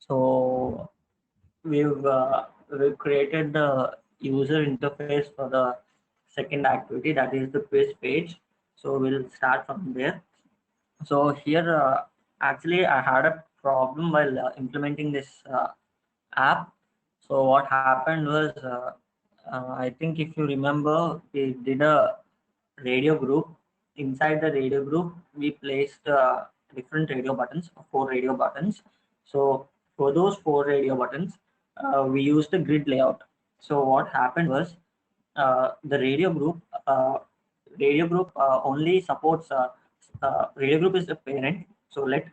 So we've created the user interface for the second activity, that is the quiz page. So we'll start from there. So here, actually, I had a problem while implementing this app. So what happened was, I think if you remember, we did a radio group. Inside the radio group, we placed different radio buttons, 4 radio buttons. So for those 4 radio buttons, we used the grid layout. So what happened was, the radio group only supports radio group is a parent. So let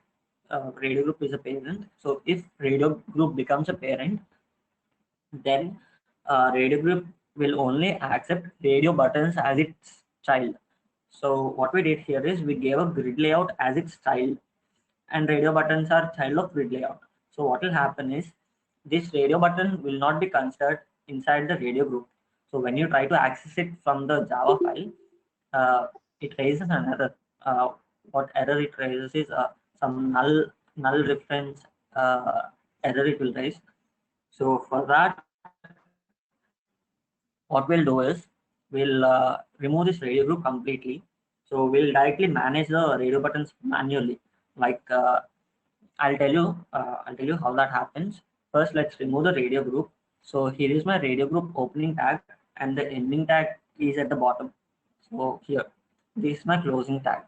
radio group is a parent. So if radio group becomes a parent, then radio group will only accept radio buttons as its child. So what we did here is we gave a grid layout as its child, and radio buttons are child of grid layout. So what will happen is this radio button will not be considered inside the radio group. So when you try to access it from the Java file, it raises an error. What error it raises is some null reference error it will raise. So for that, what we'll do is we'll remove this radio group completely. So we'll directly manage the radio buttons manually. Like I'll tell you how that happens. First, let's remove the radio group. So here is my radio group opening tag, and the ending tag is at the bottom. So here, this is my closing tag.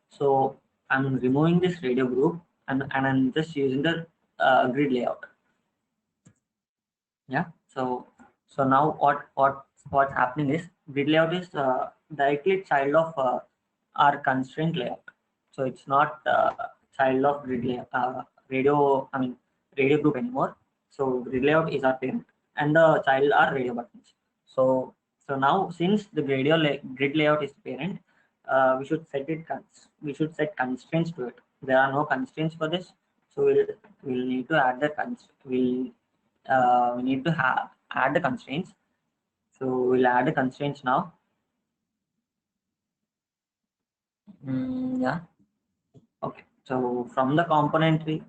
So I'm removing this radio group, and I'm just using the grid layout. Yeah. So now what's happening is grid layout is directly child of our constraint layout. So it's not child of grid layout, radio group anymore. So grid layout is our parent, and the child are radio buttons. So now, since the grid layout is parent, we should set constraints to it. There are no constraints for this, so we'll need to add the we need to add the constraints. So we'll add the constraints now. Yeah. Okay. So from the component tree,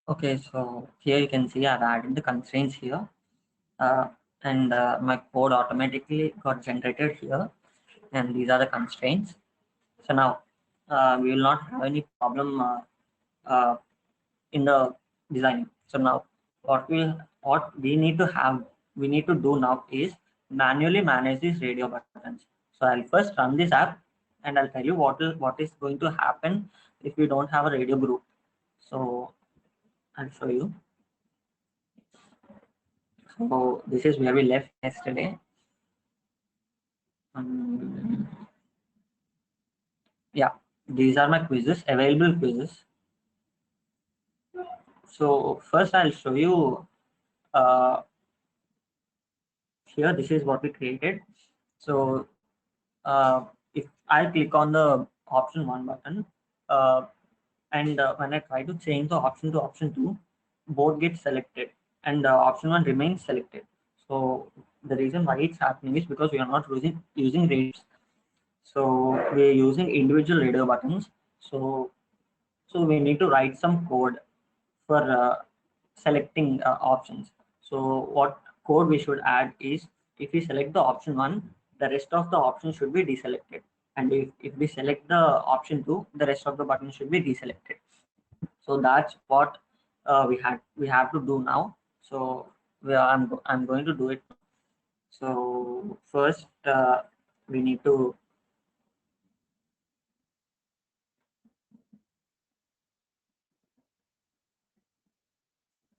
okay, so here you can see I've added the constraints here, uh, and my code automatically got generated here, and these are the constraints. So now we will not have any problem uh, in the designing. So now what we need to do now is manually manage these radio buttons. So I'll first run this app, and I'll tell you what is going to happen if we don't have a radio group. So I'll show you. So this is where we left yesterday. Yeah, these are my quizzes, available quizzes. So first I'll show you uh, here. This is what we created. So if I click on the option 1 button, uh, and when I try to change the option to option 2, both get selected, and option 1 remains selected. So the reason why it's happening is because we are not using radios. So we're using individual radio buttons. So we need to write some code for selecting options. So what code we should add is, if we select the option 1, the rest of the options should be deselected. And if we select the option 2, the rest of the buttons should be deselected. So that's what we have to do now. So I'm going to do it. So first we need to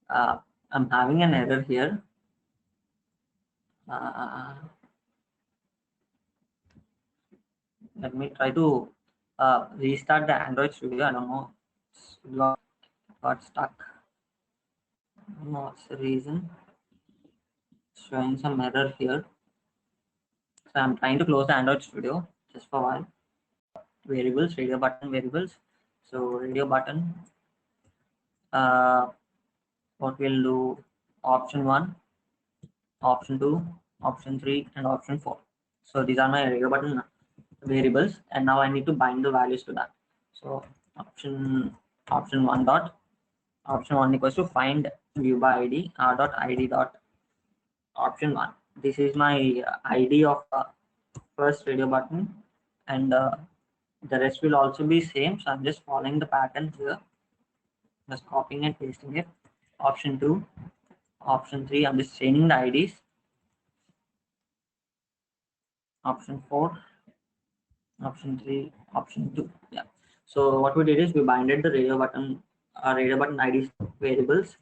I'm having an error here. Uh, Let me try to restart the Android Studio. I don't know, got stuck. I don't know what's the reason. Showing some error here. So I'm trying to close the Android Studio just for a while. Variables, radio button variables. So radio button. What we'll do? Option 1, option 2, option 3, and option 4. So these are my radio button variables, and now I need to bind the values to that. So option 1 dot option 1 equals to find view by id r dot id dot option 1. This is my id of first radio button, and the rest will also be same. So I'm just following the pattern here, just copying and pasting it. Option 2, option 3, I'm just changing the IDs. Option 4, option 3, option 2. Yeah. So what we did is we binded the radio button IDs variables.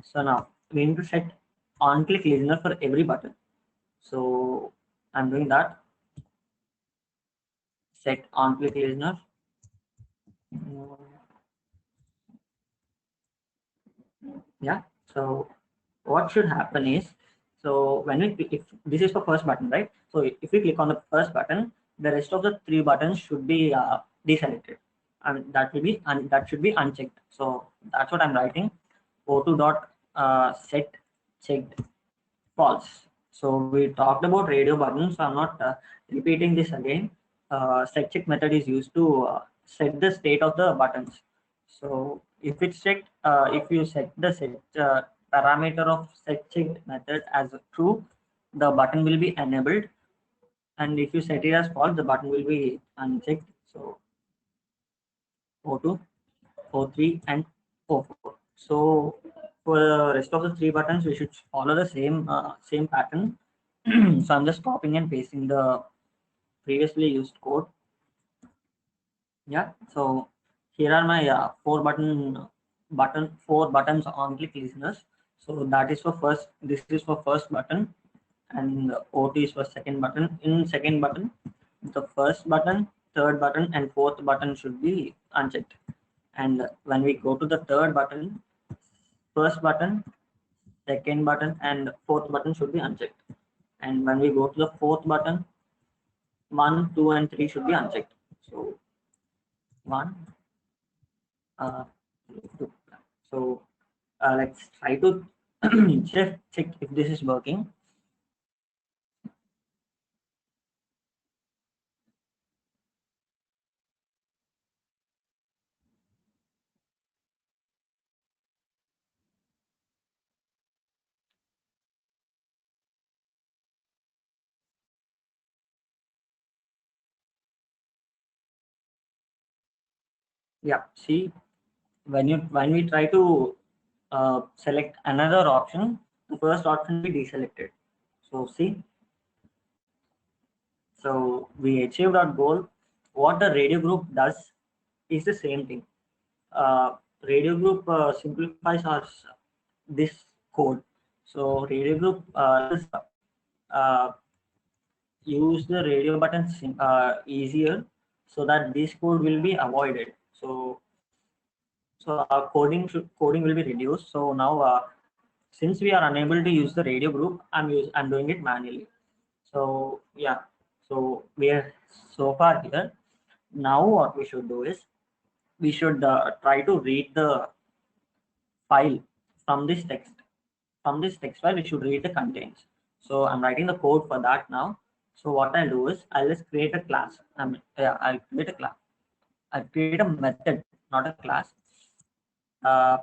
So now we need to set on click listener for every button. So I'm doing that. Set on click listener. Yeah. So what should happen is, so when we if this is the first button, right? So if we click on the first button, the rest of the 3 buttons should be deselected, and that should be unchecked. So that's what I'm writing. O2 dot set checked false. So we talked about radio buttons, so I'm not repeating this again. Set check method is used to set the state of the buttons. So if it's checked, if you set the parameter of set checked method as true, the button will be enabled, and if you set it as false, the button will be unchecked. So O2, O3, and O4. So for the rest of the 3 buttons, we should follow the same pattern. So I'm just copying and pasting the previously used code. Yeah. So here are my 4 buttons on click listeners. So that is for first. This is for first button, and OT is for second button. In second button, the first button, third button, and fourth button should be unchecked. And when we go to the third button, first button, second button, and fourth button should be unchecked. And when we go to the fourth button, 1, 2, and 3 should be unchecked. So 1, 2. So let's try to check if this is working. Yeah. See, when we try to select another option, the first option will be deselected. So see, so we achieved our goal. What the radio group does is the same thing. Radio group simplifies our this code. So radio group uh, use the radio button easier, so that this code will be avoided. So our coding will be reduced. So now since we are unable to use the radio group, I'm doing it manually. So yeah, so we are so far here. Now what we should do is we should try to read the file from this text. From this text file, we should read the contents. So I'm writing the code for that now. So what I'll do is I'll just create a class. I'll create a class. I'll create a method, not a class. My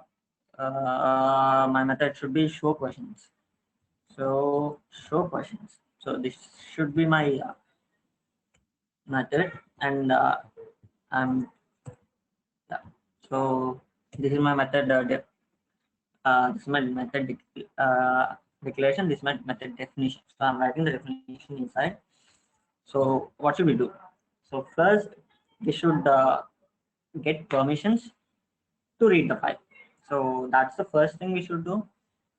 method should be show questions. So show questions. So this should be my method, and I'm yeah. So this is my method. This is my method declaration. This is my method definition. So I'm writing the definition inside. So what should we do? So first we should get permissions to read the file. So that's the first thing we should do.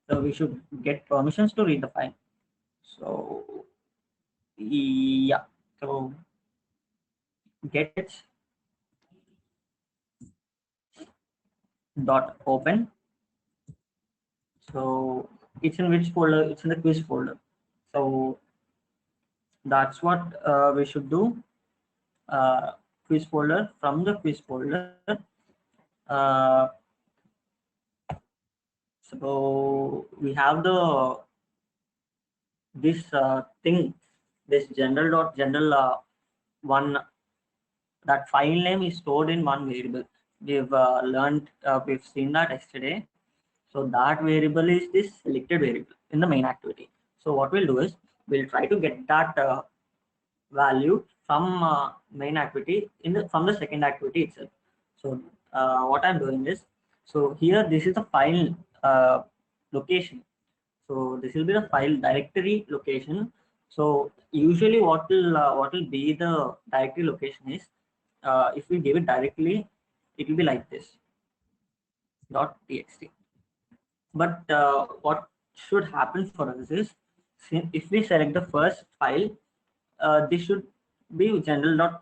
So we should get permissions to read the file. So yeah, so get dot open. So it's in which folder? It's in the quiz folder. So that's what we should do. Quiz folder, from the quiz folder. Uh, so we have the this thing, this general one, that file name is stored in one variable. We've seen that yesterday. So that variable is this selected variable in the main activity. So what we'll do is we'll try to get that value from main activity from the second activity itself. So what I'm doing is, so here this is the file location. So this will be the file directory location. So usually what will be the directory location is, if we give it directly, it will be like this .txt. But what should happen for us is, if we select the first file, this should be general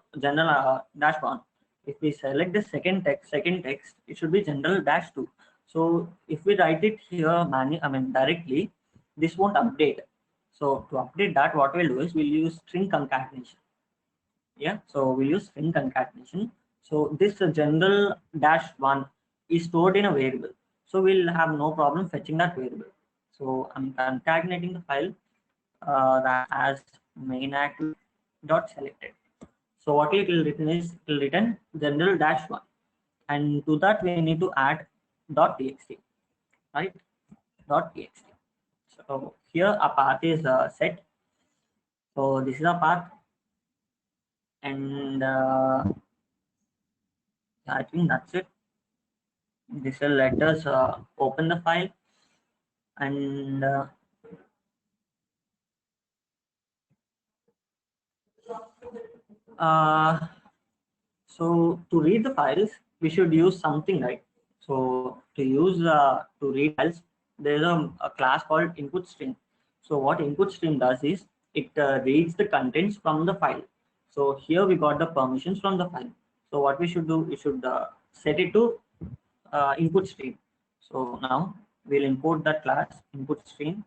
dash one. If we select the second text, it should be general dash two. So if we write it here directly, this won't update. So to update that, what we'll do is we'll use string concatenation. Yeah, so we'll use string concatenation. So this general dash one is stored in a variable, so we'll have no problem fetching that variable. So I'm concatenating the file that has main active dot selected. So what it will written is, it will return general dash one, and to that we need to add dot txt, right? Dot txt. So here a path is set. So this is a path, and I think that's it. This will let us open the file, and uh, so to read the files, we should use something, right? So to read files, there's a class called input stream. So what input stream does is, it reads the contents from the file. So here we got the permissions from the file. So what we should do, we should set it to input stream. So now we'll import that class input stream.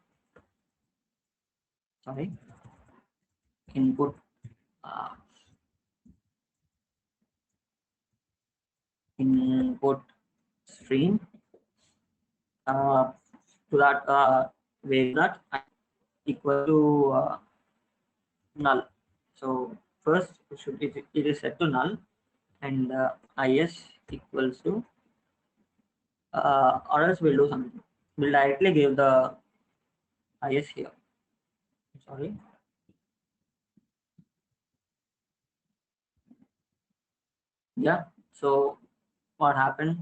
Sorry, input uh, input stream, uh, to that variable that equal to null. So first it is set to null, and is equals to, or else we'll do something. We'll directly give the is here. Sorry. Yeah. So what happened?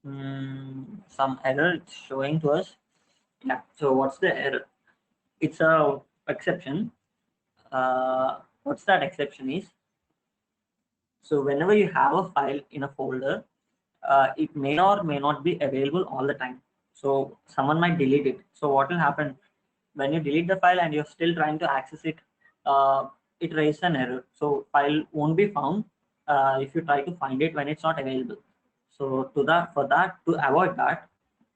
Some error it's showing to us. Yeah. So what's the error? It's a exception. What's that exception is? So whenever you have a file in a folder, it may or may not be available all the time. So someone might delete it. So what will happen when you delete the file and you're still trying to access it? It raises an error. So file won't be found if you try to find it when it's not available. So to avoid that,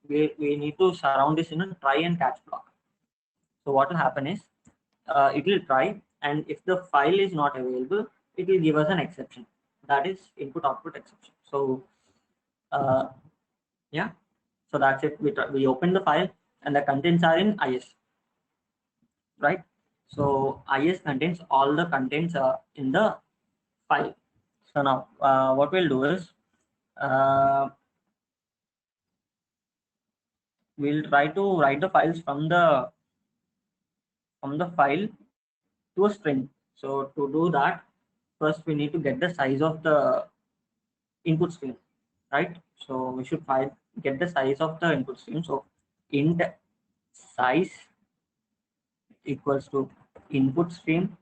we need to surround this in a try and catch block. So what will happen is, it will try, and if the file is not available, it will give us an exception. That is input output exception. So uh, yeah, so that's it. We open the file, and the contents are in is, right? So is contains all the contents in the file. So now what we'll do is, uh, we'll try to write the files from the file to a string. So to do that, first we need to get the size of the input stream, right? So we should get the size of the input stream. So int size equals to input stream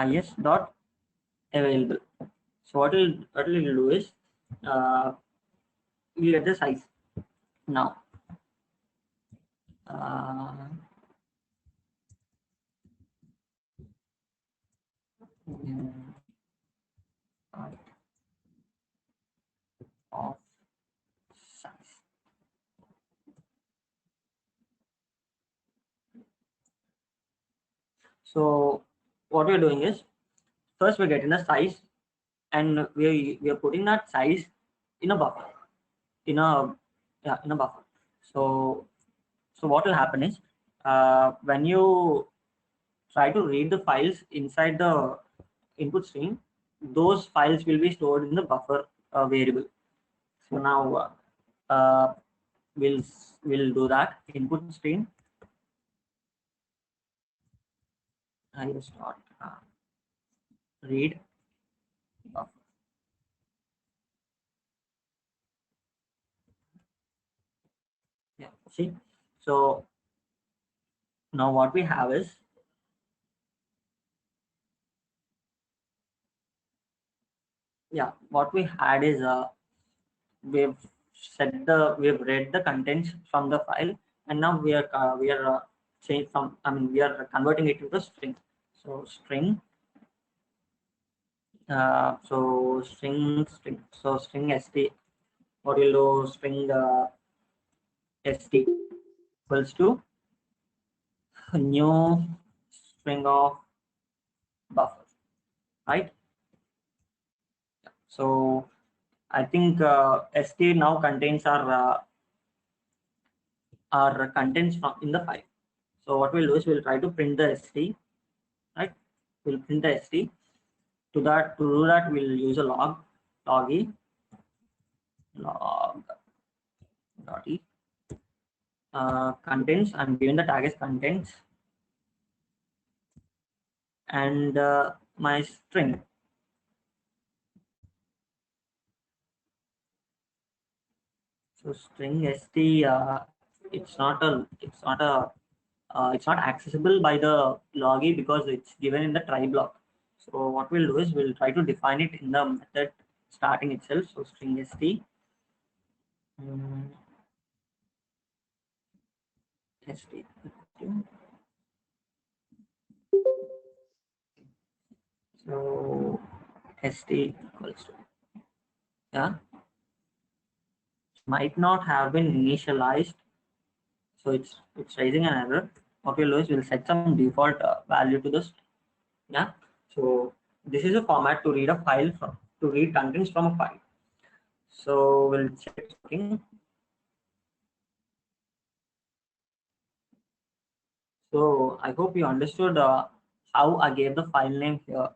is dot available. So what will do is we'll get the size now. Of size. So what we're doing is first we're getting the size, and we are putting that size in a buffer, in a in a buffer. So what will happen is when you try to read the files inside the input stream, those files will be stored in the buffer variable. So now we'll do that. Input stream. I will start read buffer. Yeah, see. So now what we have is what we had is we've we've read the contents from the file, and now we are change from we are converting it into string. So string so string st, what will do, string st equals to new string of buffer, right? So I think st now contains our contents from in the file. So what we'll do is we'll try to print the st, right? We'll print the st. To do that, we'll use a log e log dot e contents. I'm giving the tag as contents, and my string. So string st, it's not accessible by the log e because it's given in the try block. So what we'll do is we'll try to define it in the method starting itself. So string st st so st equals to might not have been initialized, so it's raising an error. What we'll do is we'll set some default value to this. So this is a format to read a file from, to read contents from a file. So we'll check it's working. So I hope you understood how I gave the file name here.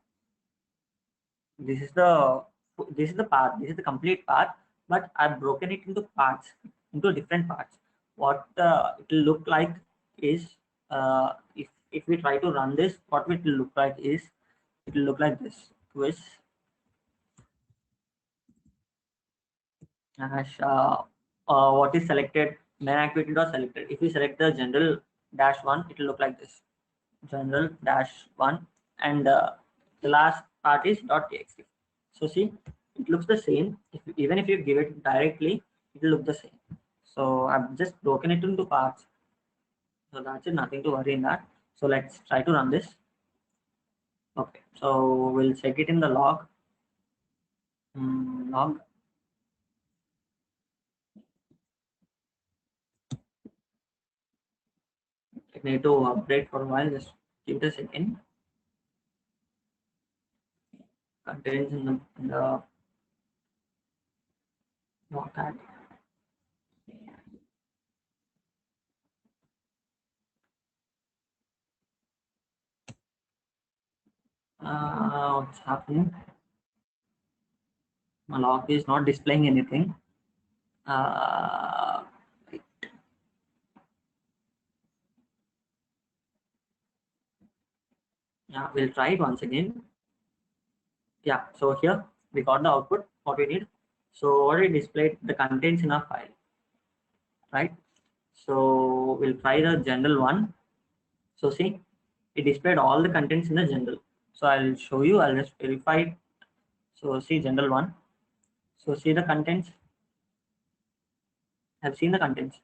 This is the path. This is the complete path, but I've broken it into parts, into different parts. What it will look like is if we try to run this, what it will look like is it will look like this. Quiz what is selected, main activity dot selected. If we select the general -1, it will look like this. General -1, and the last part is .txt. So see, it looks the same. Even if you give it directly, it will look the same. So I've just broken it into parts. So that's it, nothing to worry in that. So let's try to run this. Okay, so we'll check it in the log. Log. I need to update for a while. Just give it a second. Contains in the notepad. What's happening? My log is not displaying anything. Right. Yeah, we'll try it once again. Yeah, so here we got the output, what we need. So already displayed the contents in our file, right? So we'll try the general one. So see, it displayed all the contents in the general. So I'll show you, I'll just verify it. So see general one. So see the contents. Have seen the contents.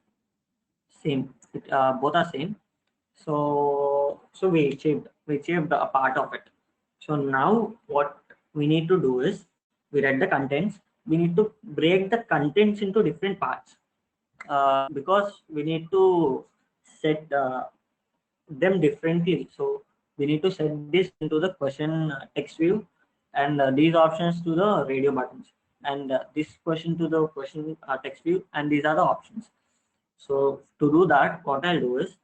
Same. Both are same. So we achieved a part of it. So now what we need to do is we read the contents. We need to break the contents into different parts because we need to set them differently. So we need to set this into the question text view, and these options to the radio buttons, and this question to the question text view, and these are the options. So to do that, what I'll do is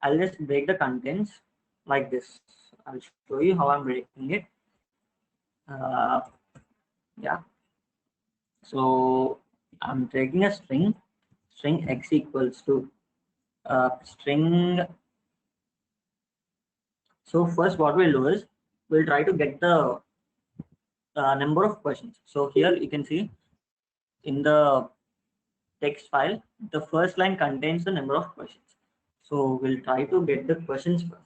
I'll just break the contents like this. I'll show you how I'm breaking it. Yeah. So I'm taking a string x equals to string. So first what we'll do is we'll try to get the number of questions. So here you can see in the text file, the first line contains the number of questions. So we'll try to get the questions first.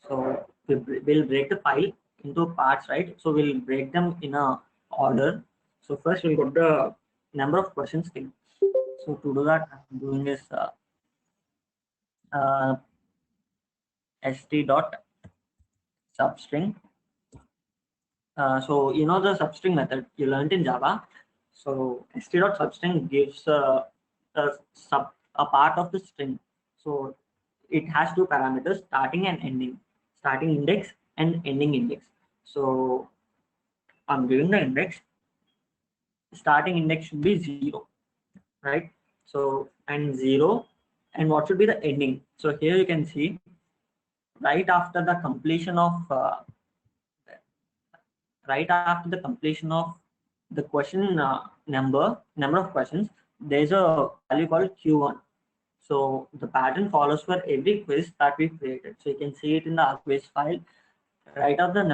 So we'll break the file into parts, right? So we'll break them in a order. So first we'll get the number of questions thing. So to do that, I'm doing is st dot substring. So you know the substring method you learned in Java. So st dot substring gives a part of the string. So it has two parameters: starting and ending, starting index and ending index. So I'm giving the index. Starting index should be 0, right? So and 0, and what should be the ending? So here you can see right after the completion of the question number of questions, there's a value called q1. So the pattern follows for every quiz that we created. So you can see it in the quiz file. Right after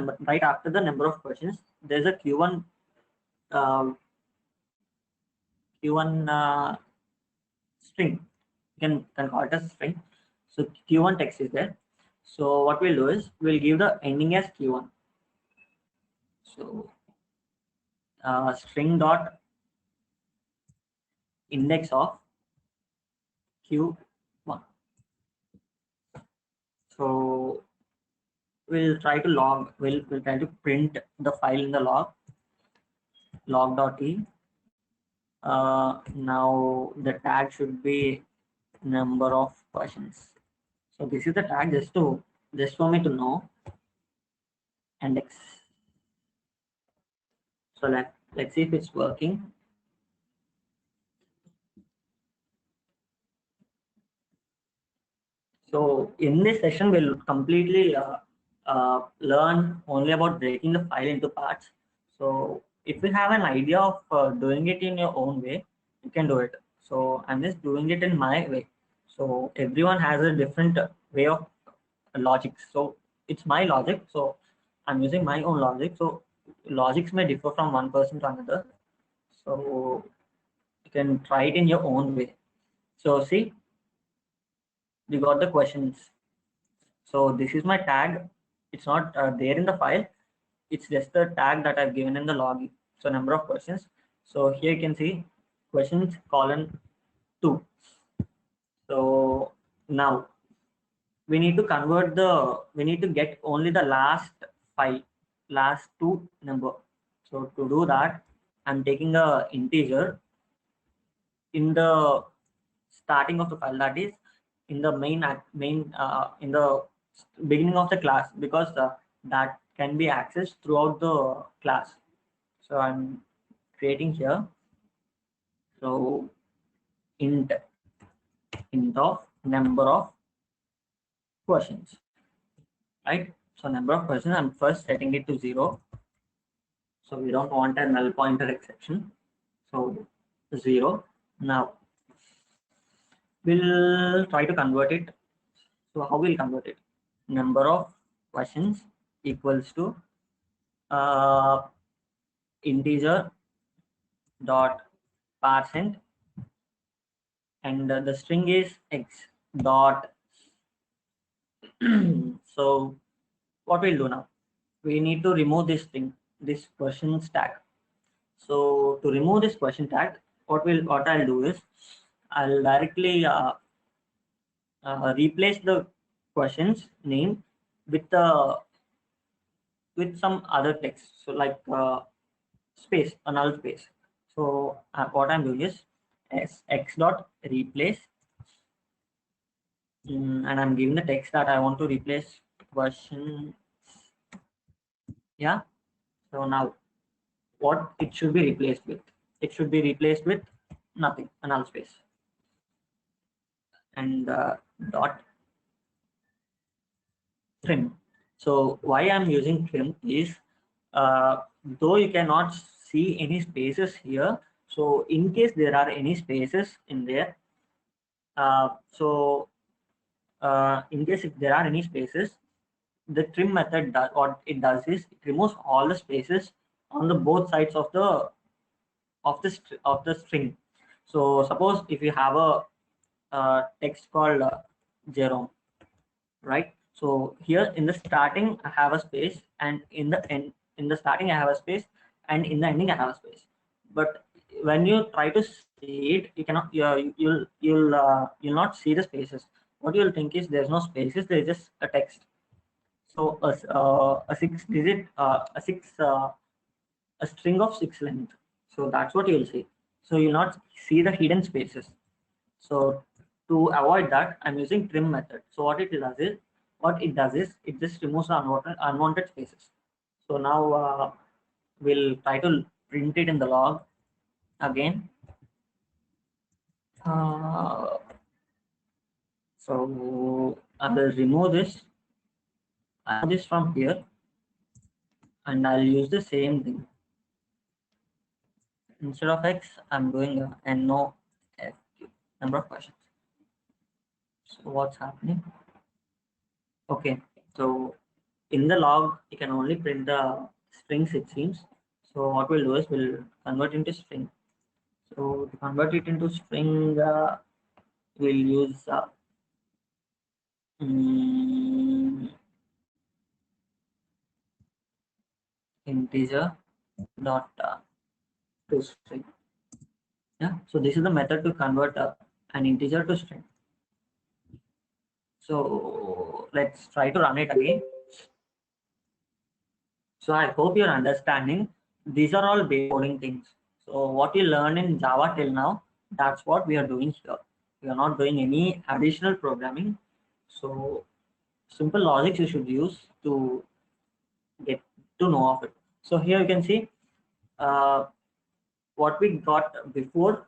the number of questions, there's a q1 string. You can call it a string. So q1 text is there. So what we'll do is we'll give the ending as q1. So string dot index of q1. So we'll try to log. We'll try to print the file in the log.e. Now the tag should be number of questions. So this is the tag just for me to know. Index. So let's see if it's working. So in this session, we'll completely learn only about breaking the file into parts. So if you have an idea of doing it in your own way, you can do it. So I'm just doing it in my way. So everyone has a different way of logic. So it's my logic. So I'm using my own logic. So logics may differ from one person to another. So you can try it in your own way. So see, we got the questions. So this is my tag. It's not there in the file. It's just the tag that I've given in the log. So number of questions. So here you can see questions colon 2. So now we need to get only the last two number. So to do that, I'm taking a integer in the starting of the file, that is in the main in the beginning of the class, because that can be accessed throughout the class. So I'm creating here. So int of number of questions, right? So number of questions, I'm first setting it to 0. So we don't want a null pointer exception. So 0. Now we'll try to convert it. So how we'll convert it? Number of questions equals to integer dot %, and the string is x dot. So what we'll do now, we need to remove this thing. this question tag. So to remove this question tag, what I'll do is I'll directly replace the questions name with with some other text. So like space, a null space. So what I'm doing is x dot replace, and I'm giving the text that I want to replace question. Yeah. So now what it should be replaced with? It should be replaced with nothing, a null space, and dot trim. So why I'm using trim is though you cannot see any spaces here. So in case there are any spaces in there, so in case if there are any spaces, the trim method what it does is it removes all the spaces on the both sides of the of the string. So suppose if you have a text called Jerome, right? So here in the starting I have a space, and in the end, in the starting I have a space, and in the ending I have a space. But when you try to see it, you cannot. You'll not see the spaces. What you'll think is there's no spaces. There's just a text. So a six digit a string of 6 length. So that's what you'll see. So you'll not see the hidden spaces. So to avoid that, I'm using trim method. So what it does is it just removes the unwanted spaces. So now we'll try to print it in the log again. Uh, so I will remove this from here, and I'll use the same thing. Instead of x, I'm doing n no f number of questions. So what's happening? Okay, so in the log, you can only print the strings, it seems. So what we'll do is we'll convert into string. So to convert it into string, we'll use mm, integer dot to string. Yeah. So this is the method to convert an integer to string. So let's try to run it again. So I hope you're understanding. These are all base coding things. So what you learn in Java till now, that's what we are doing here. We are not doing any additional programming. So simple logics you should use to get to know of it. So here you can see uh, what we got before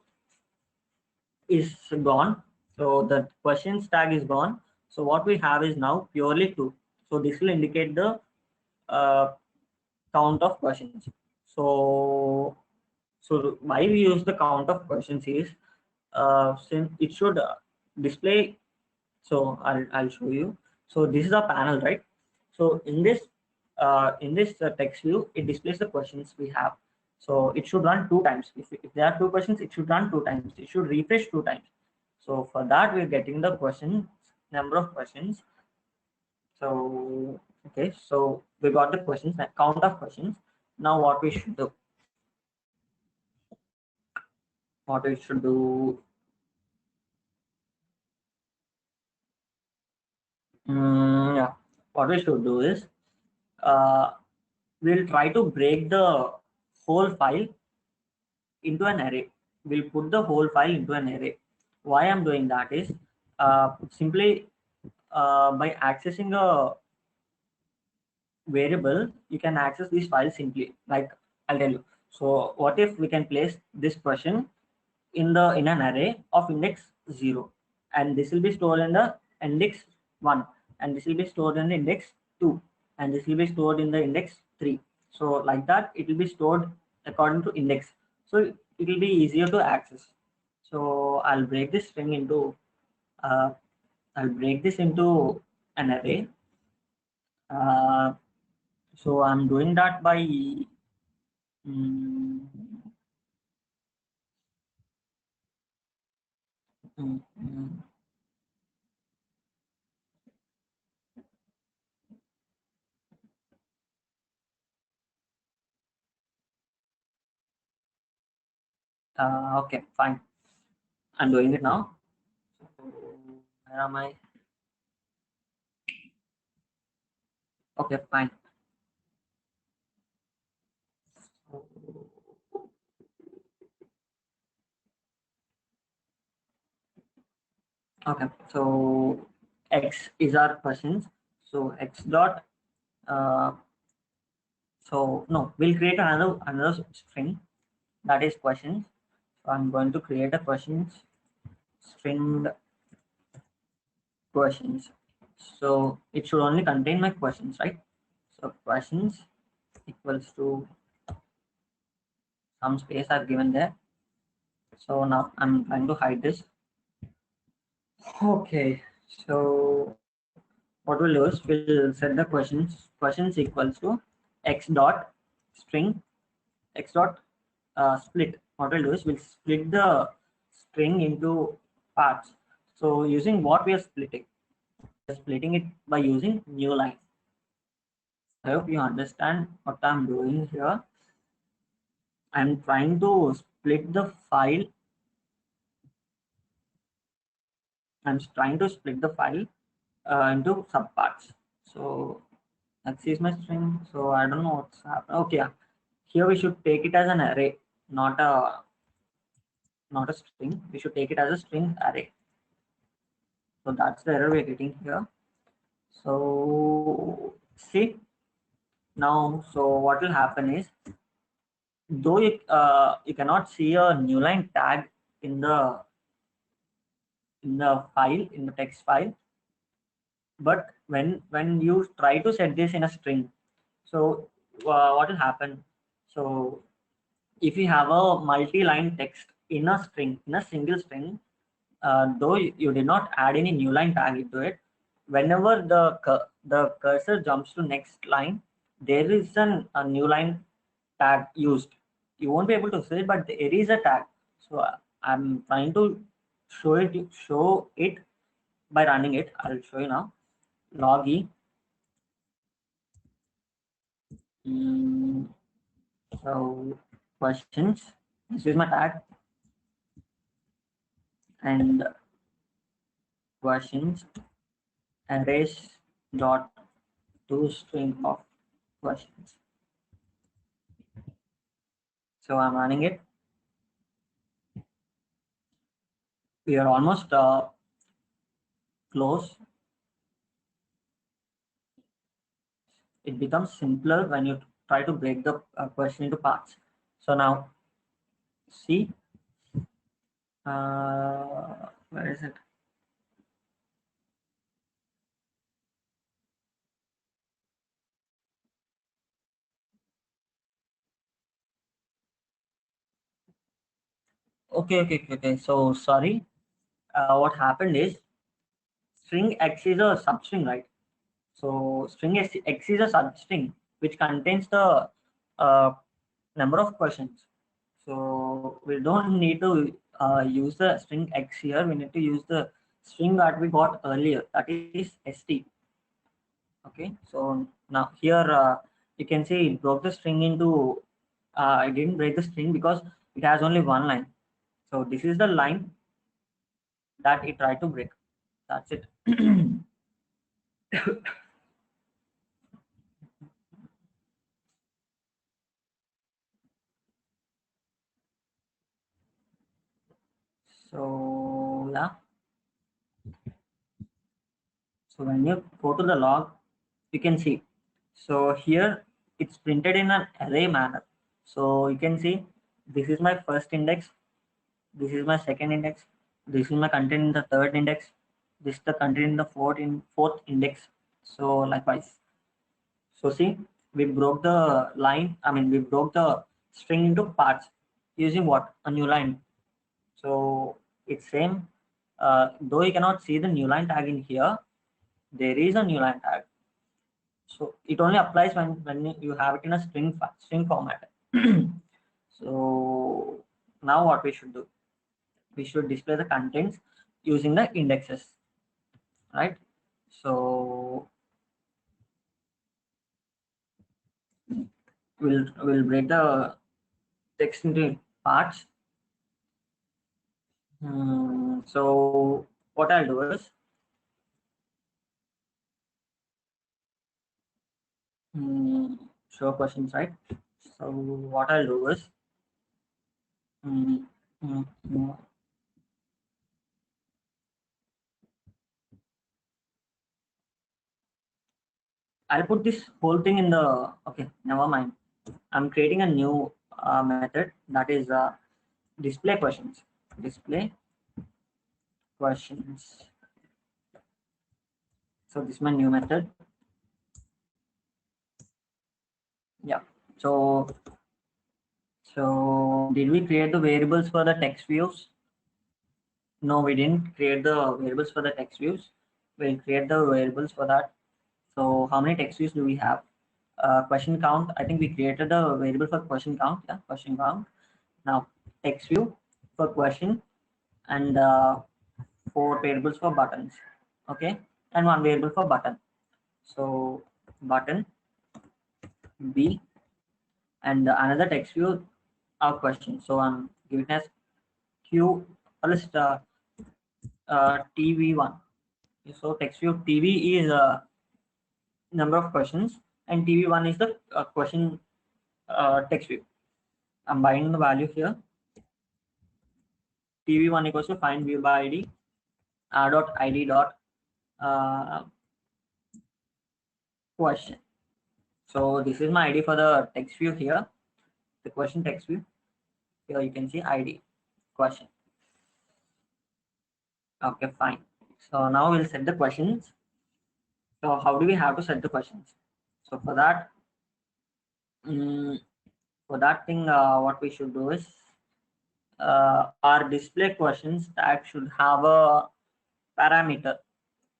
is gone. So the questions tag is gone. So what we have is now purely true. So this will indicate the uh, count of questions. So why we use the count of questions is since it should display. So I'll show you. So this is a panel, right? So in this text view, it displays the questions we have. So it should run 2 times. If there are 2 questions, it should run 2 times. It should refresh 2 times. So for that, we're getting the questions, number of questions. So okay, so we got the questions, count of questions. Now what we should do? What we should do? Yeah, what we should do is uh, we'll try to break the whole file into an array. We'll put the whole file into an array. Why I'm doing that is simply by accessing a variable, you can access this file simply. Like I'll tell you. So what if we can place this question in an array of index 0, and this will be stored in the index 1, and this will be stored in the index 2, and this will be stored in the index 3. So like that it will be stored according to index, so it will be easier to access. So uh, I'll break this into an array. uh, so I'm doing that by mm, mm, mm, Okay, fine. I'm doing it now. So, where am I? Okay, fine. Okay, so x is our questions. So x dot. Uh, so no, we'll create another string that is questions. So I'm going to create a questions string questions. So it should only contain my questions, right? So questions equals to some space I've given there. So now I'm trying to hide this. Okay, so what we'll do is we'll set the questions equals to x dot string x dot split. What we'll do is we'll split the string into parts. So using what we are splitting? We're splitting it by using new line. I hope you understand what I'm doing here. I'm trying to split the file. I'm trying to split the file into subparts. So X is my string. So I don't know what's happening. Okay, yeah. Here we should take it as an array, not a string. We should take it as a string array. So that's the error we're getting here. So see now. So what will happen is, though you cannot see a new line tag in the file in the text file, but when you try to set this in a string, so what will happen? So if you have a multi-line text in a string, in a single string, though you did not add any new line tag into it, whenever the cursor jumps to next line, there is a new line tag used. You won't be able to see it, but there is a tag. So I'm trying to show it by running it. I'll show you now. Log e. Mm, so questions. This is my tag and questions arrays dot to string of questions. So I'm running it. We are almost close. It becomes simpler when you try to break the question into parts. So now see, where is it? Okay. So sorry. What happened is string x is a substring, right? So string x is a substring which contains the uh, number of questions. So we don't need to use the string x here. We need to use the string that we got earlier, that is st. Okay, so now here you can see it broke the string into. I didn't break the string because it has only one line. So this is the line that it tried to break. That's it. So yeah. So when you go to the log, you can see. So here it's printed in an array manner. So you can see this is my first index, this is my second index, this is my content in the third index, this is the content in the fourth index. So likewise. So see, we broke the line. I mean, we broke the string into parts using what? A new line. So it's same. Though you cannot see the new line tag in here, there is a new line tag. So it only applies when you have it in a string format. So now what we should do? We should display the contents using the indexes, right? So we'll break the text into parts. So what I'll do is, show questions, right? So what I'll do is, mm, mm, mm, I'll put this whole thing in the, okay, never mind. I'm creating a new method, that is display questions. Display questions. So this is my new method. Yeah. So did we create the variables for the text views? No, we didn't create the variables for the text views. We'll create the variables for that. So how many text views do we have? Question count. I think we created a variable for question count. Yeah, question count. Now text view for question, and 4 variables for buttons. Okay, and 1 variable for button. So button B, and another text view of question. So I'm giving as Q list TV1. So text view TV is a number of questions, and TV1 is the question text view. I'm binding the value here. TV1 equals to find view by ID r dot id dot question. So this is my ID for the text view here, the question text view. Here you can see ID question. Okay, fine. So now we'll set the questions. So how do we have to set the questions? So for that thing, what we should do is, our display questions tag should have a parameter.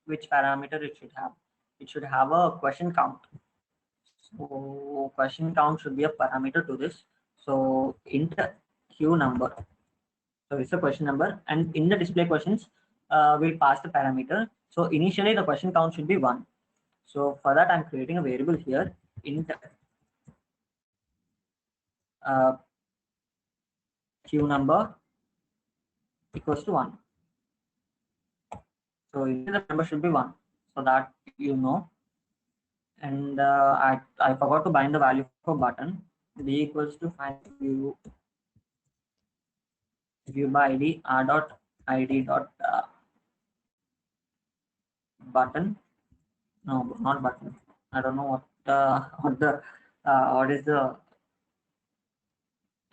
Which parameter it should have? It should have a question count. So question count should be a parameter to this. So int q number. So it's a question number, and in the display questions, we'll pass the parameter. So initially the question count should be 1. So for that, I'm creating a variable here, int q number equals to 1. So the number should be 1, so that you know. And I forgot to bind the value for button. B equals to find view by ID r dot id dot button. No, not button. I don't know what is the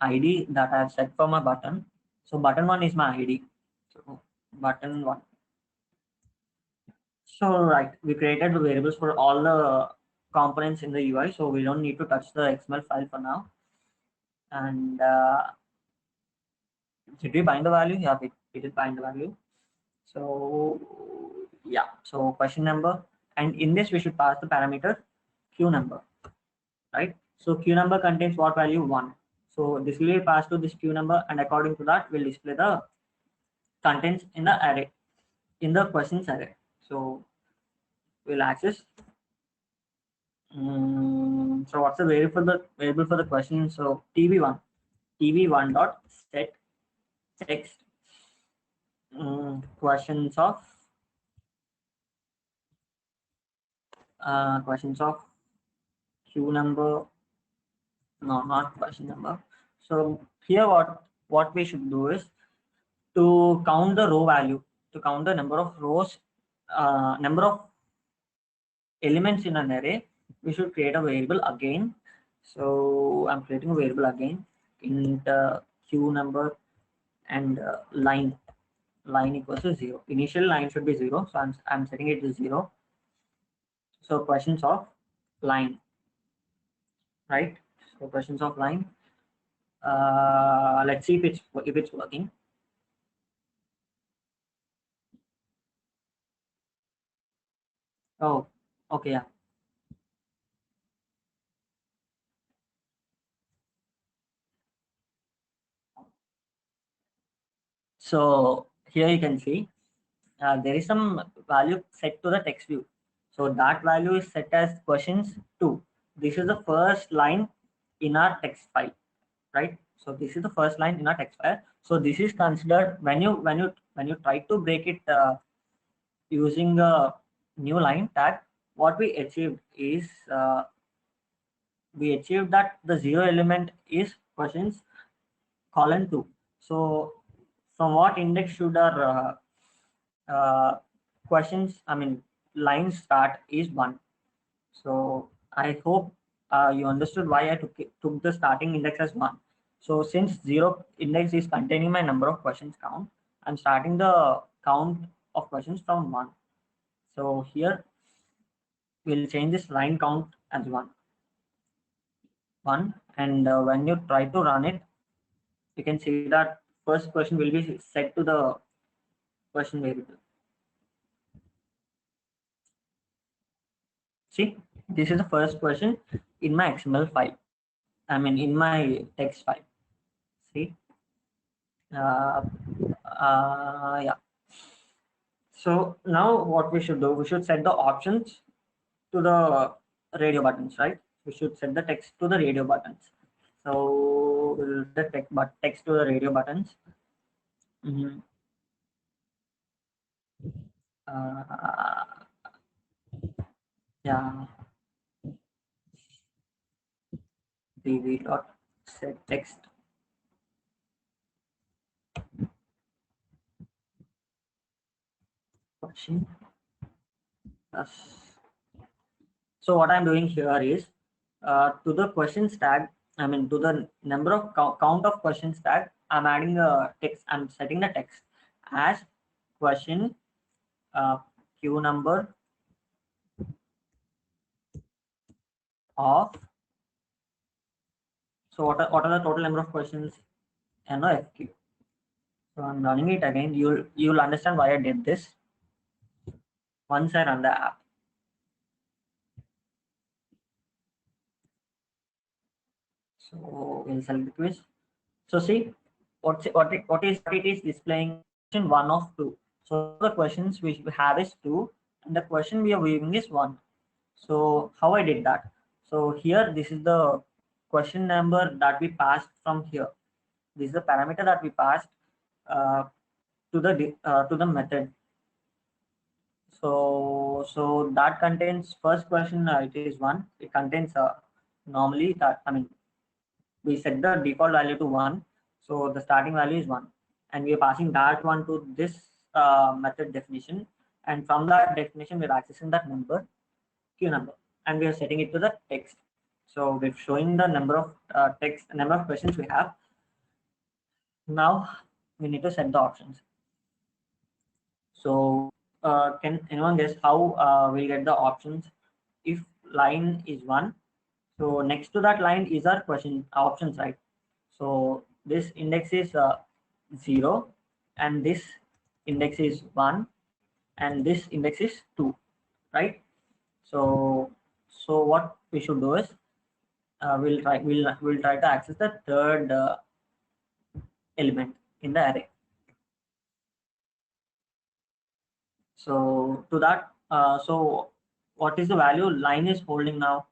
ID that I have set for my button. So button 1 is my ID. So button 1. So right, we created the variables for all the components in the UI, so we don't need to touch the XML file for now. And did we bind the value? Yeah, we did bind the value. So yeah, so question number, and in this we should pass the parameter q number, right? So q number contains what value? 1. So this will be passed to this q number, and according to that we'll display the contents in the array, in the questions array. So we'll access. So what's the variable for the question? So tv1 dot set text questions of q number. No, not question number. So here what we should do is to count the row value, to count the number of rows, number of elements in an array. We should create a variable again. So I'm creating a variable again, int q number, and line equals to 0. Initial line should be 0, so I'm setting it to 0. So questions of line, right? So questions of line. Let's see if it's working. Oh, okay, yeah. So here you can see there is some value set to the text view. So that value is set as questions 2. This is the first line in our text file, right? So this is the first line in our text file. So this is considered when you try to break it using a new line tag. What we achieved is we achieved that the zero element is questions colon 2. So from what index should our questions, I mean lines start is 1. So I hope you understood why I took the starting index as 1. So since 0 index is containing my number of questions count, I'm starting the count of questions from 1. So here we'll change this line count as 1, and when you try to run it, you can see that first question will be set to the question variable. See, this is the first question in my XML file. I mean, in my text file. See, uh, yeah. So now what we should do, we should set the options to the radio buttons, right? We should set the text to the radio buttons. So we'll set text to the radio buttons. Mhm. Uh, yeah, dv dot set text question. So what I'm doing here is to the questions tag, I mean to the number of count of questions tag, I'm adding a text. I'm setting the text as question queue number of. So what are the total number of questions and the FQ. So I'm running it again. You'll understand why I did this once I run the app. So we'll select the quiz. So see what it is displaying question 1 of 2. So the questions which we have is 2 and the question we are viewing is 1. So how I did that? So here this is the question number that we passed from here. This is the parameter that we passed uh, to the method. So that contains first question. It is 1. It contains normally that, I mean, we set the default value to 1. So the starting value is 1, and we are passing that one to this method definition, and from that definition we're accessing that number, queue number, and we are setting it to the text. So we're showing the number of number of questions we have. Now we need to set the options. So can anyone guess how we'll get the options if line is 1? So next to that line is our question options, right? So this index is 0, and this index is 1, and this index is 2, right? So what we should do is we'll try to access the third element in the array. So to that, so what is the value line is holding now?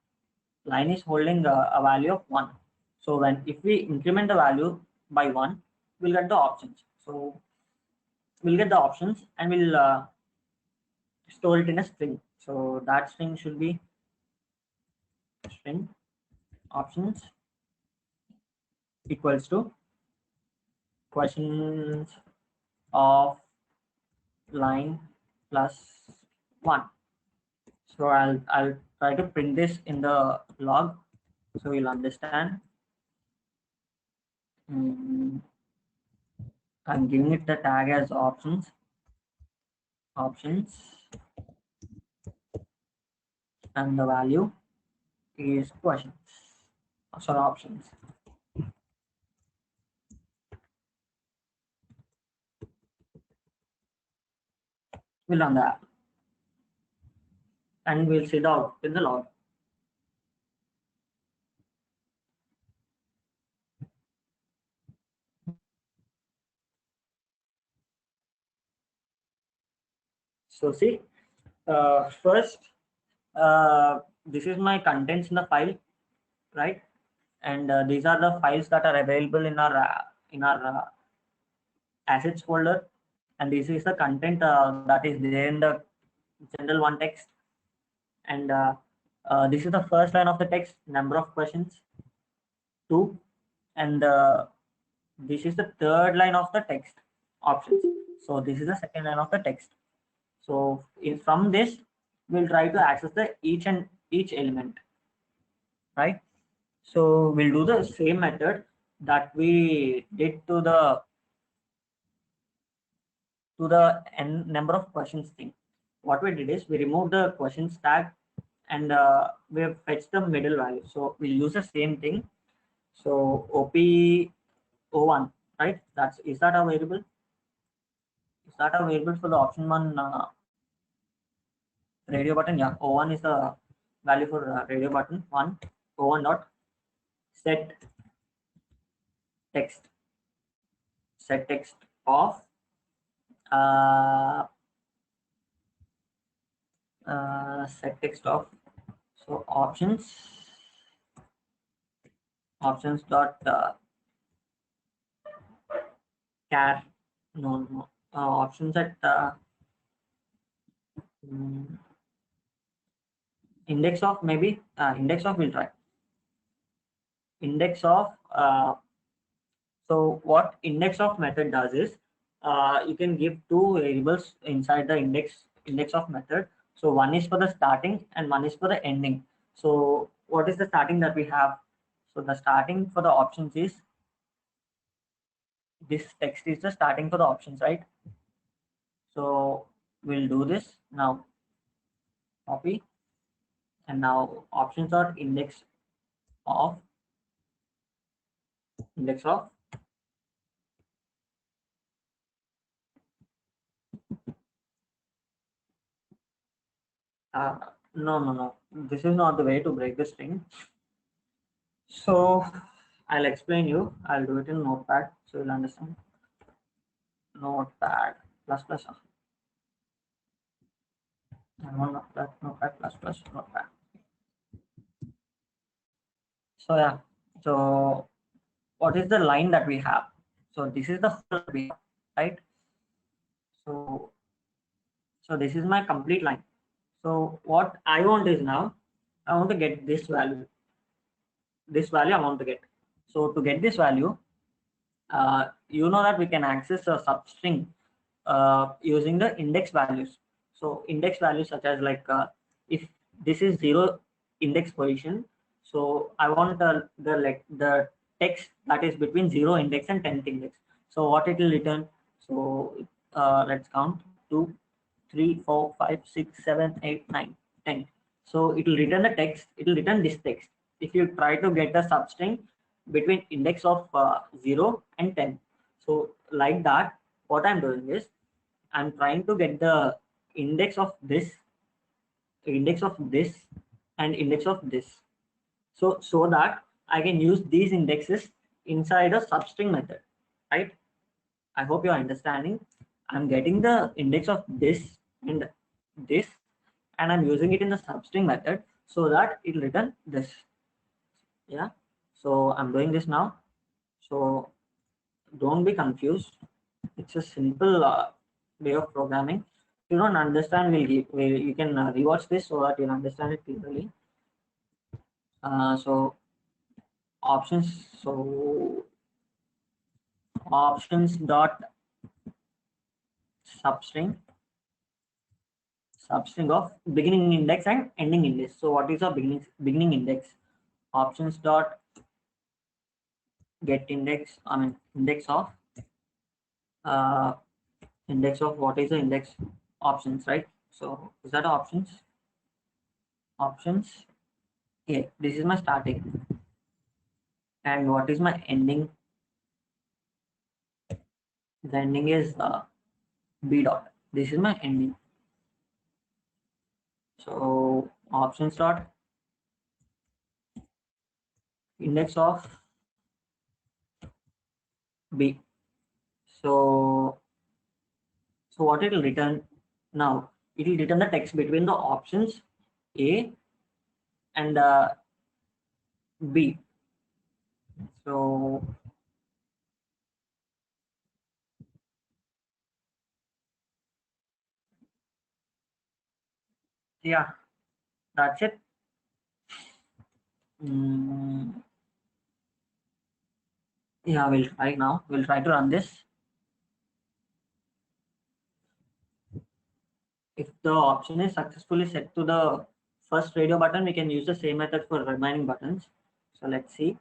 Line is holding a value of 1. So if we increment the value by 1, we'll get the options. So we'll get the options and we'll store it in a string. So that string should be string options equals to questions of line plus 1. So I'll try to print this in the log so you'll understand. I'm giving it the tag as options and the value is questions. Sorry, options. We'll run the app and we'll see the output in the log. So see, first, this is my contents in the file, right? and these are the files that are available in our assets folder, and this is the content that is there in the general one text, and this is the first line of the text, number of questions 2, and this is the third line of the text, options. So this is the second line of the text. So from this we'll try to access the each element, right? So we'll do the same method that we did to the n number of questions thing. What we did is we removed the questions tag, and we have fetched the middle value. So we'll use the same thing. So OP01, right? Is that a variable? Is that a variable for the option one radio button? Yeah, O1 is the value for radio button one. O1 dot set text of set text of, so options dot char no options at index of, maybe index of, we'll try index of. So what index of method does is you can give two variables inside the index of method. So one is for the starting and one is for the ending. So what is the starting that we have? So the starting for the options is this text is the starting for the options, right? So we'll do this now. Copy, and now options dot index of no, this is not the way to break the string. So I'll explain you. I'll do it in Notepad so you'll understand. Notepad plus plus. Notepad. So yeah. So what is the line that we have? So this is the first we have, right? So this is my complete line. So what I want is, now I want to get this value. This value I want to get. So to get this value, you know that we can access a substring using the index values. So index values such as like if this is 0 index position, so I want the text that is between 0 index and 10th index. So what it will return? So let's count 2, 3, 4, 5, 6, 7, 8, 9, 10. So it will return the text. It will return this text. If you try to get a substring between index of 0 and 10, so like that, what I'm doing is I'm trying to get the index of this, and index of this. So that I can use these indexes inside a substring method, right? I hope you're understanding. I'm getting the index of this and this, and I'm using it in the substring method so that it'll return this. Yeah. So I'm doing this now. So don't be confused. It's a simple way of programming. If you don't understand, you can rewatch this so that you'll understand it clearly. So options. So options dot substring of beginning index and ending index. So what is our beginning index? Options dot get index. I mean index of what is the index? Options, right? So is that options? Options. Yeah, this is my starting. And what is my ending? The ending is b dot. This is my ending. So options dot index of b. So what it will return now? It will return the text between the options A and B. So yeah, that's it. Mm, yeah, we'll try now. We'll try to run this. If the option is successfully set to the first radio button, we can use the same method for remaining buttons. So let's see.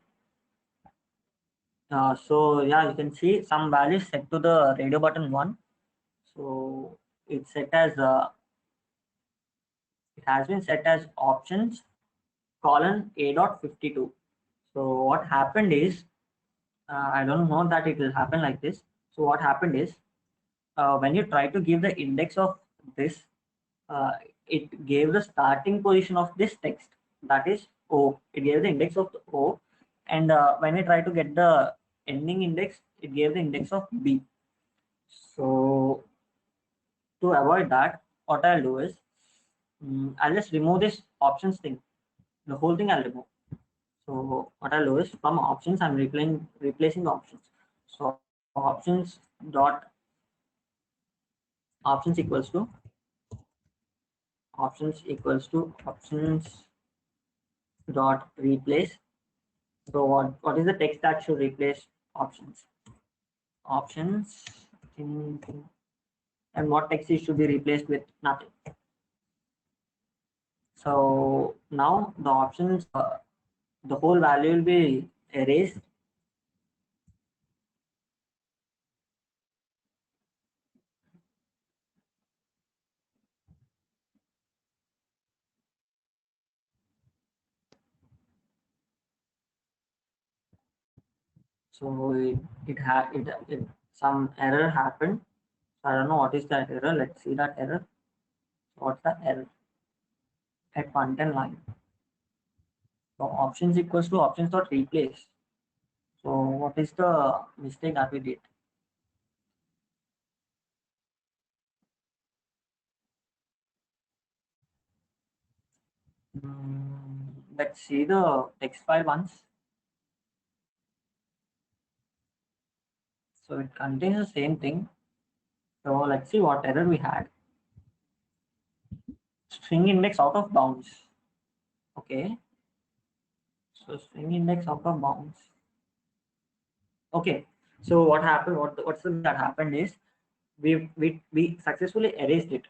So yeah, you can see some values set to the radio button 1. So it's set as it has been set as options colon a dot 52. So what happened is I don't know that it will happen like this. So what happened is when you try to give the index of this, uh, it gave the starting position of this text, that is O. It gave the index of the O, and when we try to get the ending index, it gave the index of B. So to avoid that, what I'll do is I'll just remove this options thing. The whole thing I'll remove. So what I'll do is from options, I'm replacing the options. So options dot options equals to options dot replace. So what is the text that should replace options? Options and what text is should be replaced with nothing. So now the options, the whole value will be erased. So it some error happened. So I don't know what is that error. Let's see that error. What's the error at content line? So options equals to options dot replace. So what is the mistake that we did? Let's see the text file once. So it contains the same thing. So let's see what error we had. String index out of bounds. Okay. So string index out of bounds. Okay. So what happened? What's the that happened is we successfully erased it.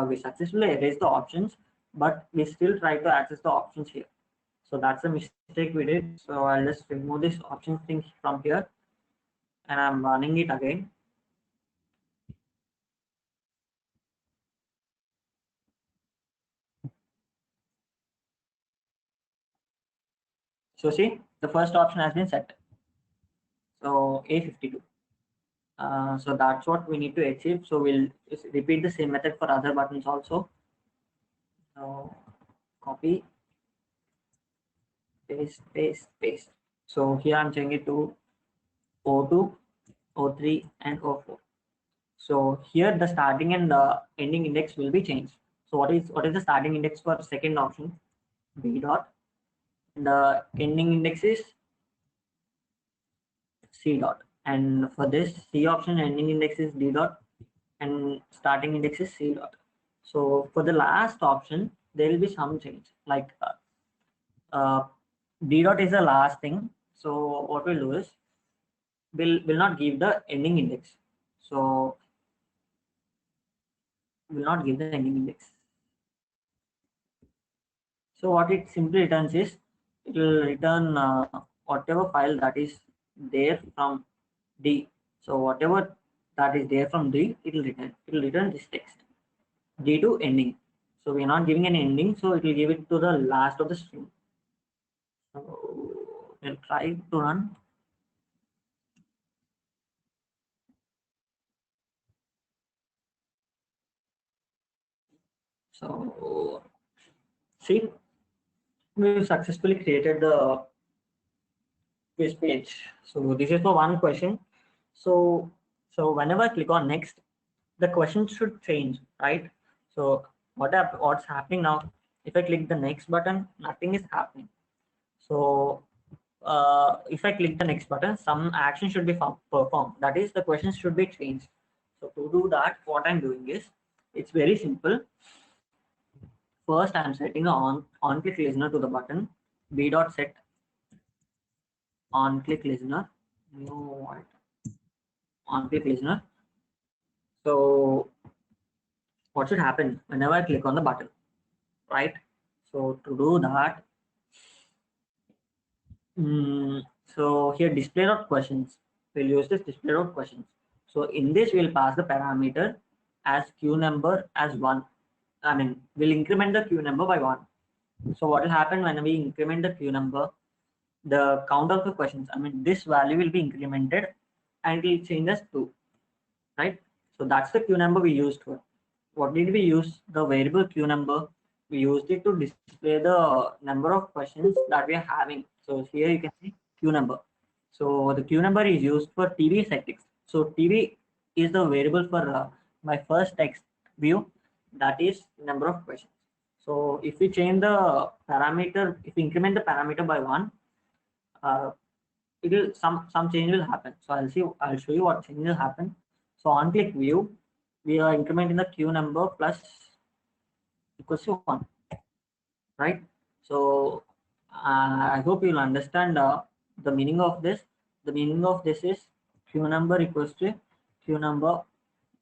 We successfully erased the options, but we still try to access the options here. So that's a mistake we did. So I'll just remove this options thing from here, and I'm running it again. So see, the first option has been set. So A52. So that's what we need to achieve. So we'll just repeat the same method for other buttons also. So copy, paste, paste, paste. So here I'm changing it to O2, O3, and O4. So here the starting and the ending index will be changed. So what is the starting index for second option? B dot. And the ending index is C dot. And for this C option, ending index is D dot, and starting index is C dot. So for the last option, there will be some change. Like D dot is the last thing. So what we'll do is will not give the ending index. So will not give the ending index. So what it simply returns is it will return whatever file that is there from D. So whatever that is there from D, it will return. It will return this text D to ending. So we are not giving an ending, so it will give it to the last of the string. So we'll try to run. So see, we successfully created the quiz page. So this is for one question. So whenever I click on next, the question should change, right? So what's happening now? If I click the next button, nothing is happening. So if I click the next button, some action should be performed. That is, the questions should be changed. So to do that, what I'm doing is, it's very simple. First, I'm setting the on click listener to the button b dot set on click listener. No, on click listener. So what should happen whenever I click on the button, right? So to do that, so here display dot questions. We'll use this display dot questions. So in this, we'll pass the parameter as queue number as 1. I mean, we'll increment the queue number by 1. So what will happen when we increment the queue number? The count of the questions, I mean, this value will be incremented and it will change as 2, right? So that's the queue number we used for. What did we use? The variable queue number. We used it to display the number of questions that we are having. So here you can see queue number. So the queue number is used for TV settings. So TV is the variable for my first text view, that is number of questions. So if we change the parameter, if we increment the parameter by 1, it will some change will happen. So I'll show you what change will happen. So on click view, we are incrementing the queue number plus equals to 1, right? So I hope you'll understand the meaning of this. The meaning of this is queue number equals to queue number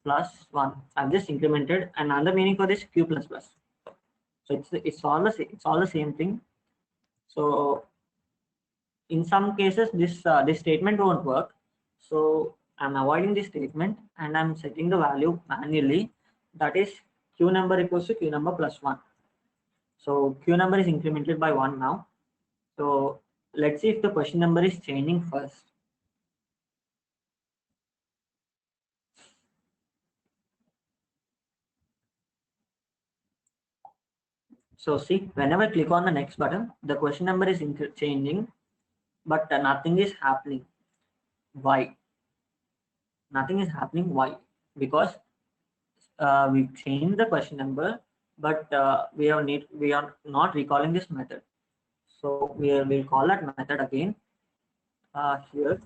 plus 1. I've just incremented, and another meaning for this queue plus plus. So it's all the same thing. So in some cases, this statement won't work. So I'm avoiding this statement and I'm setting the value manually. That is queue number equals to queue number plus 1. So queue number is incremented by 1 now. So let's see if the question number is changing first. So see, whenever I click on the next button, the question number is changing, but nothing is happening. Why? Nothing is happening. Why? Because we changed the question number, but we are not recalling this method. So we'll call that method again. Here,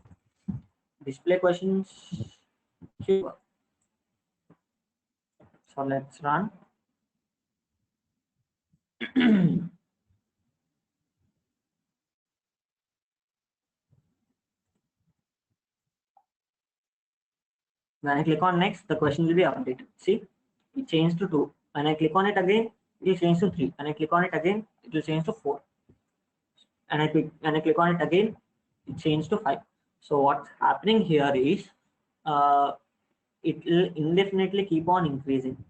display questions. Here. So let's run. When I click on next, the question will be updated. See, it changed to 2. When I click on it again, it will change to 3. When I click on it again, it will change to 4. And when I click on it again, it changed to 5. So what's happening here is it will indefinitely keep on increasing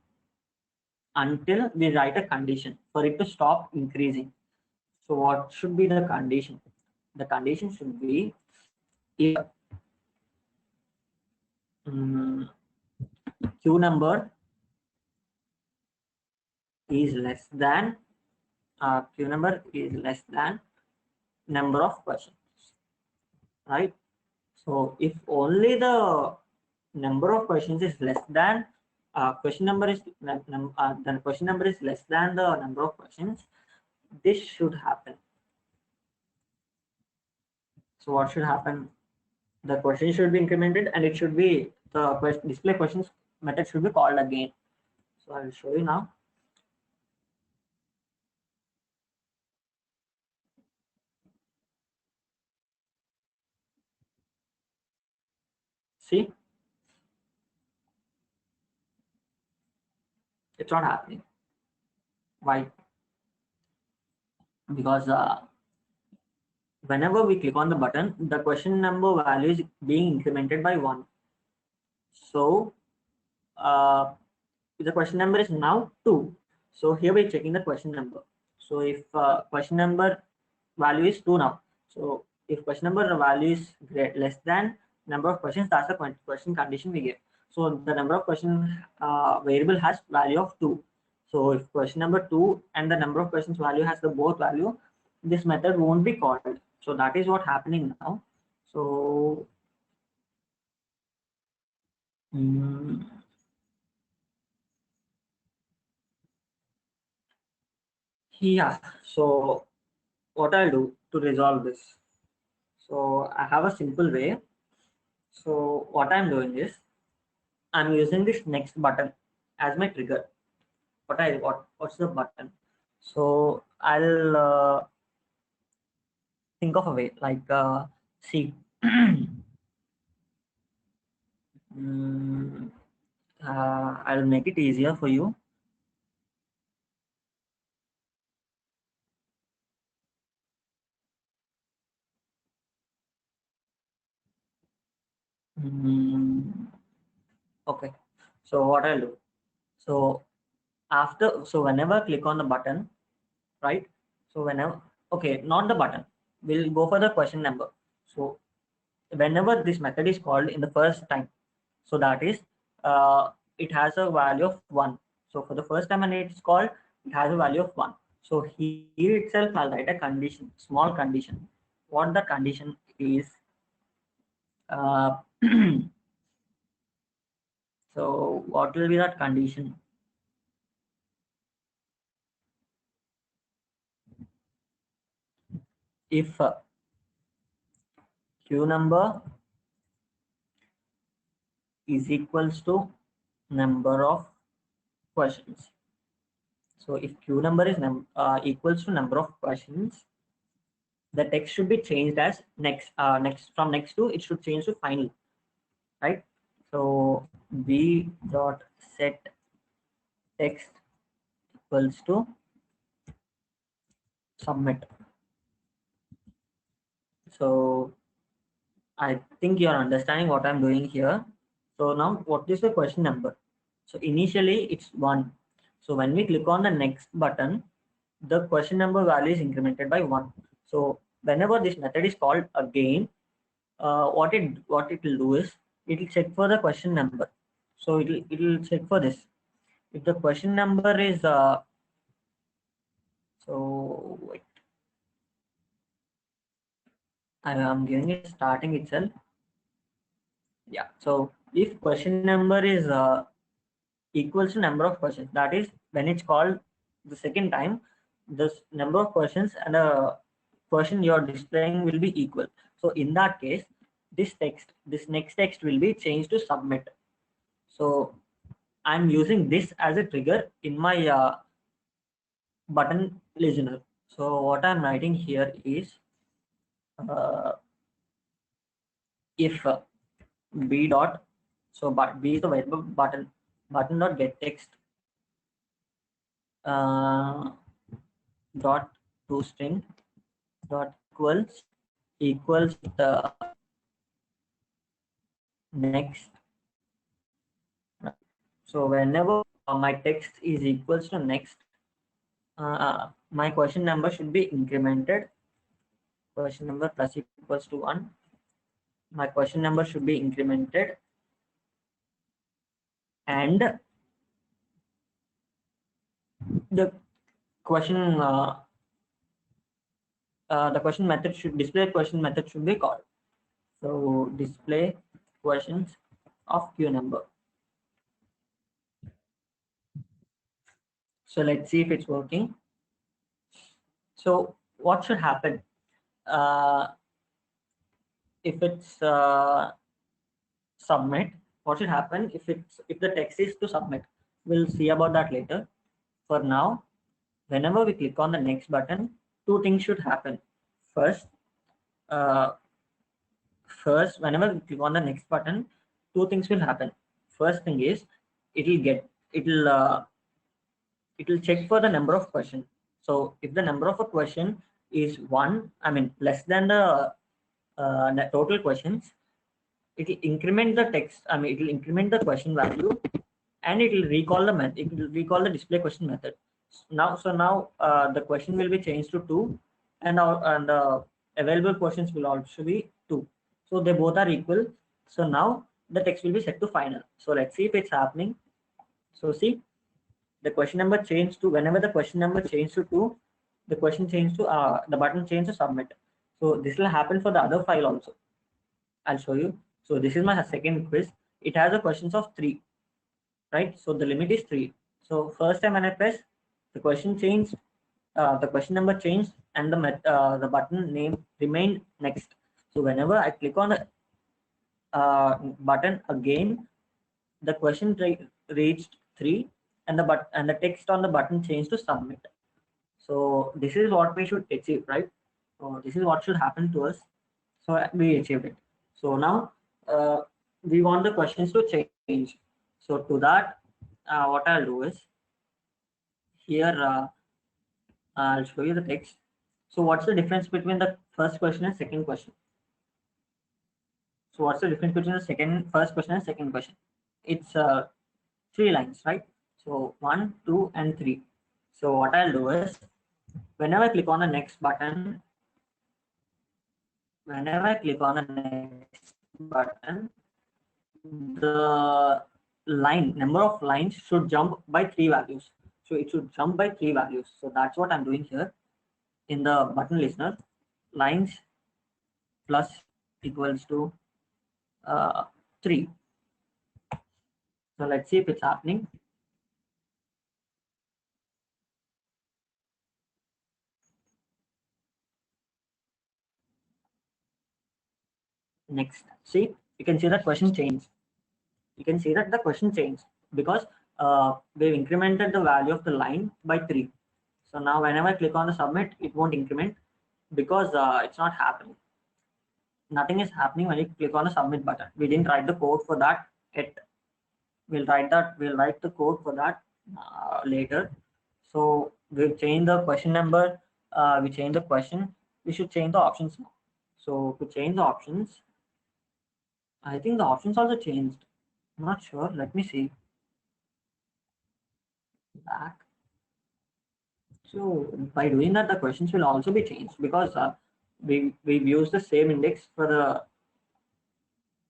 until we write a condition for it to stop increasing. So what should be the condition? The condition should be if queue number is less than number of questions, right? So if only the number of questions is less than question number is then question number is less than the number of questions, this should happen. So what should happen? The question should be incremented and it should be the display questions method should be called again. So I will show you now. See, it's not happening. Why? Because whenever we click on the button, the question number value is being incremented by 1. So the question number is now 2. So here we're checking the question number. So if question number value is 2 now, so if question number value is less than number of questions, that's the question condition we get. So the number of questions variable has value of 2. So if question number 2 and the number of questions value has the both value, this method won't be called. So that is what happening now. So yeah, so what I'll do to resolve this, So I have a simple way. So what I'm doing is I'm using this next button as my trigger. What's the button? So I'll think of a way like see. mm, I'll make it easier for you. Mm, okay. So what I'll do. So whenever I click on the button, right? So whenever, okay, not the button. We'll go for the question number. So whenever this method is called in the first time, so that is, it has a value of 1. So for the first time when it's called, it has a value of 1. So here itself I'll write a condition, small condition. What the condition is, uh, so what will be that condition? If q number is equals to number of questions. So if q number is equals to number of questions, the text should be changed as next to, it should change to final, right? So b dot set text equals to submit. So I think you're understanding what I'm doing here. So now what is the question number? So initially it's 1. So when we click on the next button, the question number value is incremented by 1. So whenever this method is called again, what it will do is it will check for the question number. So it will check for this. If the question number is so wait, I am giving it starting itself. Yeah. So if question number is equals to number of questions, that is when it's called the second time, this number of questions and the question you're displaying will be equal. So in that case, this next text will be changed to submit. So I'm using this as a trigger in my button listener. So what I'm writing here is uh, if b dot, so but b is the variable button dot get text uh, dot toString dot equals the next. So whenever my text is equals to next, my question number should be incremented. Question number plus equals to 1. My question number should be incremented, and the question the question method should display question method should be called. So display questions of q number. So let's see if it's working. So what should happen if it's submit? What should happen if the text is to submit? We'll see about that later. For now, whenever we click on the next button, two things should happen. First, uh, whenever we click on the next button, two things will happen. First thing is it'll check for the number of questions. So if the number of a question is 1, I mean less than the total questions, it will increment the text. I mean it will increment the question value, and it will recall the display question method. So now the question will be changed to 2, and available questions will also be 2. So they both are equal. So now the text will be set to final. So let's see if it's happening. So see, the question number changed to, whenever the question number changed to 2, the question changed to the button changed to submit. So this will happen for the other file also. I'll show you. So this is my second quiz. It has a questions of 3, right? So the limit is 3. So first time when I press, the question changed, the question number changed, and the button name remained next. So whenever I click on a button again, the question reached 3, and the text on the button changed to submit. So this is what we should achieve, right? So this is what should happen to us. So we achieved it. So now we want the questions to change. So to that, what I'll do is here I'll show you the text. So what's the difference between the first question and second question? So what's the difference between the first question and second question? It's 3 lines, right? So 1, 2, and 3. So what I'll do is whenever I click on the next button, the number of lines should jump by 3 values. So it should jump by 3 values. So that's what I'm doing here in the button listener. Lines plus equals to 3. So let's see if it's happening. Next, see, you can see that question changed. You can see that the question changed because we've incremented the value of the line by 3. So now whenever I click on the submit, it won't increment because it's not happening. Nothing is happening when you click on the submit button. We didn't write the code for that yet. We'll write the code for that later. So we've changed the question number. We changed the question. We should change the options now. So to change the options, I think the options also changed. I'm not sure. Let me see. Back. So by doing that, the questions will also be changed because we've used the same index for the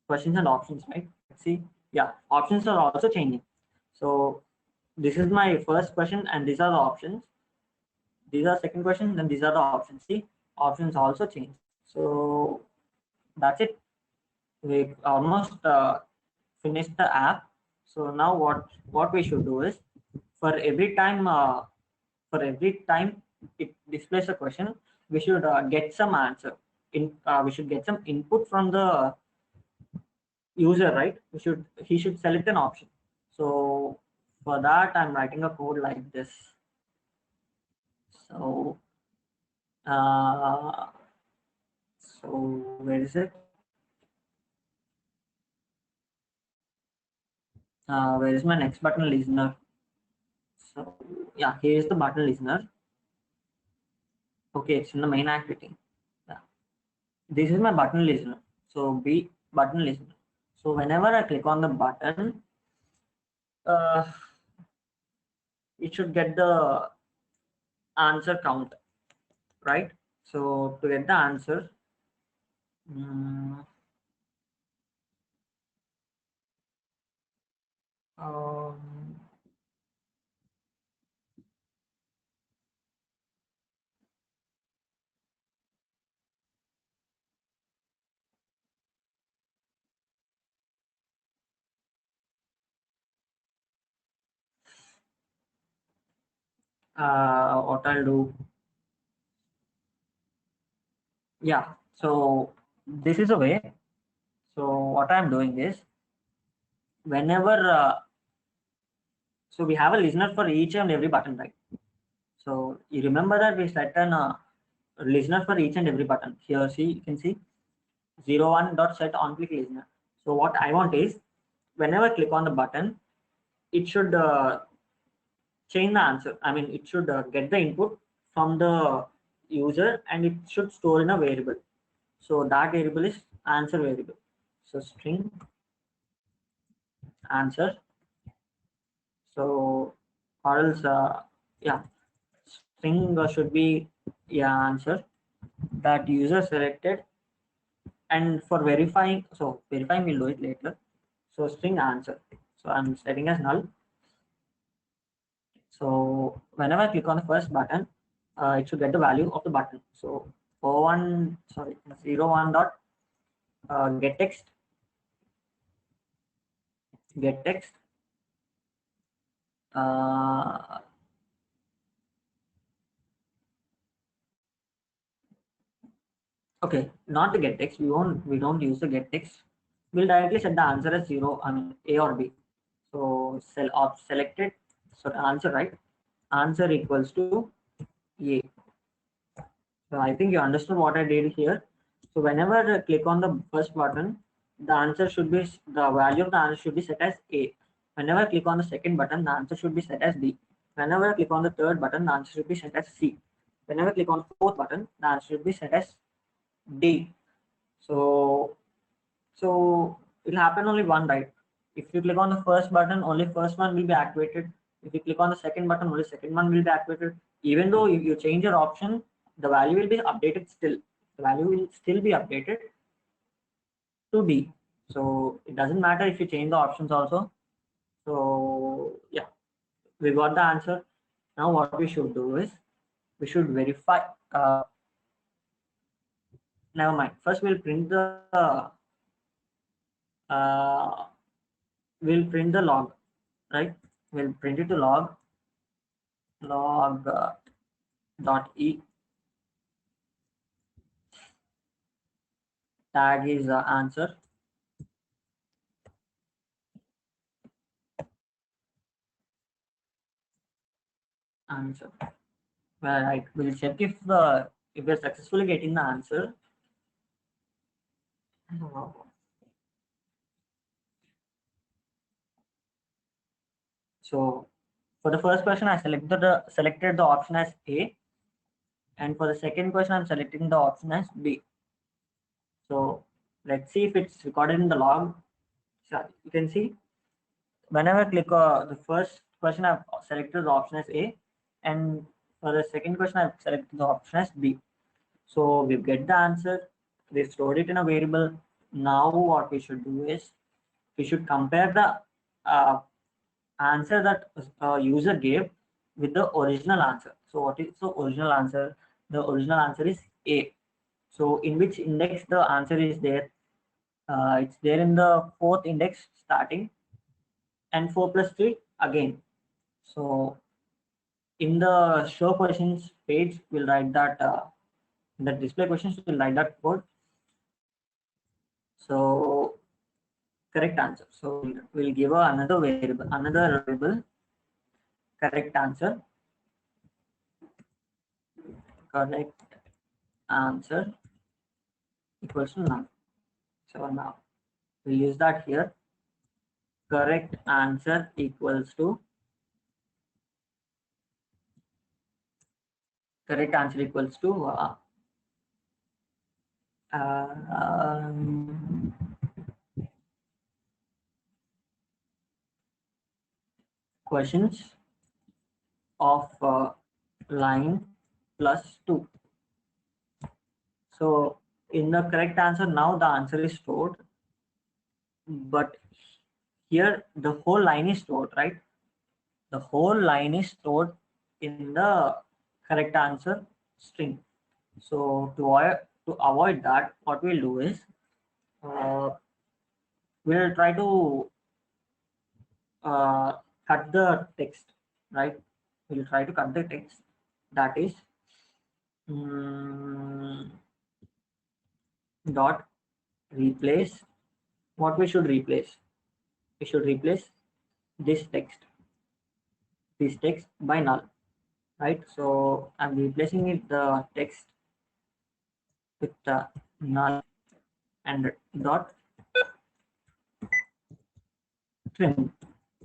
questions and options, right? See, yeah, options are also changing. So this is my first question, and these are the options. These are second question, and these are the options. See, options also change. So that's it. We almost finished the app. So now what we should do is for every time it displays a question, we should get some answer. We should get some input from the user, right? He should select an option. So for that, I'm writing a code like this. So uh, so where is it? Where is my next button listener? So yeah, here is the button listener. Okay, it's in the main activity. Yeah. This is my button listener. So B button listener. So whenever I click on the button, uh, it should get the answer count, right? So to get the answer, um, um, what I'll do, yeah. So this is a way. So what I'm doing is whenever so we have a listener for each and every button, right? So you remember that we set an listener for each and every button. Here, see, you can see 01 dot set on click listener. So what I want is whenever I click on the button, it should change the answer. I mean, it should get the input from the user and it should store in a variable. So that variable is answer variable. So string answer. So or else, yeah, string should be yeah answer that user selected. And for verifying, so verifying we'll do it later. So string answer. So I'm setting as null. So whenever I click on the first button, it should get the value of the button. So 01 dot get text uh, Okay, not the get text. We don't use the get text. We'll directly set the answer as 0, I mean A or B. So selected. So the answer, right? Answer equals to A. So I think you understood what I did here. So whenever I click on the first button, the value of the answer should be set as A. Whenever I click on the second button, the answer should be set as B. Whenever I click on the third button, the answer should be set as C. Whenever I click on the fourth button, the answer should be set as D. So it'll happen only one, right? If you click on the first button, only first one will be activated. If you click on the second button, only second one will be activated. Even though if you change your option, the value will be updated still. The value will still be updated to B. So it doesn't matter if you change the options also. So yeah, we got the answer. Now what we should do is we should verify. Never mind. First we'll print the uh, log, right? We'll print it to log dot e. Tag is answer. Answer. Right. We'll check if we're successfully getting the answer. So for the first question, I selected the option as A, and for the second question, I'm selecting the option as B. So let's see if it's recorded in the log. So you can see whenever I click the first question, I've selected the option as A, and for the second question, I've selected the option as B. So we get the answer. We stored it in a variable. Now what we should do is we should compare the answer that user gave with the original answer. So what is the original answer? The original answer is A. So in which index the answer is there? It's there in the fourth index starting, and 4 plus 3 again. So in the show questions page, we'll write that in the display questions, we'll write that code. So correct answer. So we'll give another variable, correct answer. Correct answer equals to none. So now we'll use that here. Correct answer equals to questions of line plus 2. So in the correct answer, now the answer is stored, but here the whole line is stored, right? The whole line is stored in the correct answer string. So to avoid that, what we'll do is we'll try to cut the text, right? We'll try to cut the text. That is dot replace. What we should replace? We should replace this text by null, right? So I'm replacing it the text with the null and dot trim.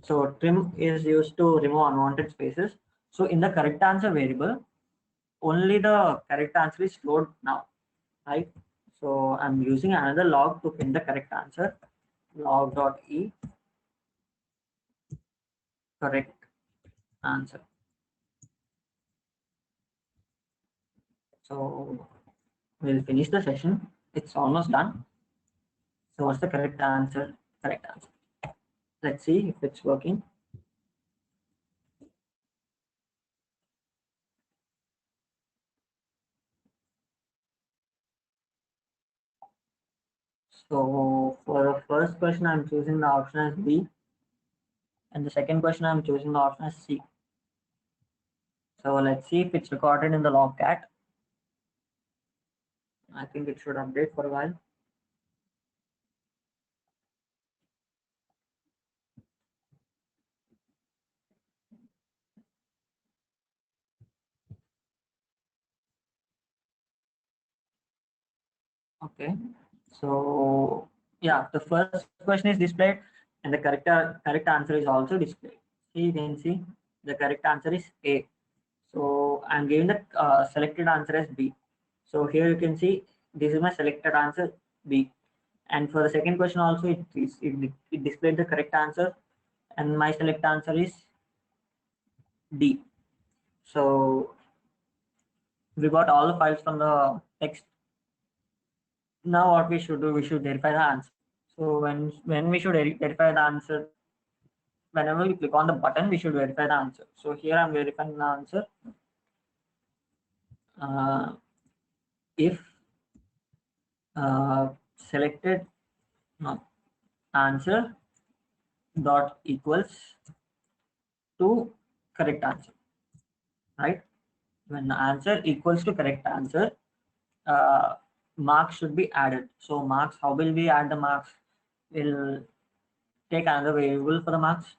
So trim is used to remove unwanted spaces. So in the correct answer variable, only the correct answer is stored now, right? So I'm using another log to print the correct answer. Log.e correct answer. So we'll finish the session. It's almost done. So what's the correct answer? Correct answer. Let's see if it's working. So for the first question, I'm choosing the option as B, and the second question, I'm choosing the option as C. So let's see if it's recorded in the logcat. I think it should update for a while. Okay, so yeah, the first question is displayed and the correct answer is also displayed. See, you can see the correct answer is A. So I'm giving the selected answer as B. So here you can see this is my selected answer B. And for the second question also it displayed the correct answer and my select answer is D. So we got all the files from the text. Now what we should do, we should verify the answer. So when we should verify the answer, whenever we click on the button, we should verify the answer. So here I'm verifying the answer. Uh, if selected no, answer dot equals to correct answer, right? When the answer equals to correct answer, uh, marks should be added. So marks, how will we add the marks? We'll take another variable for the marks.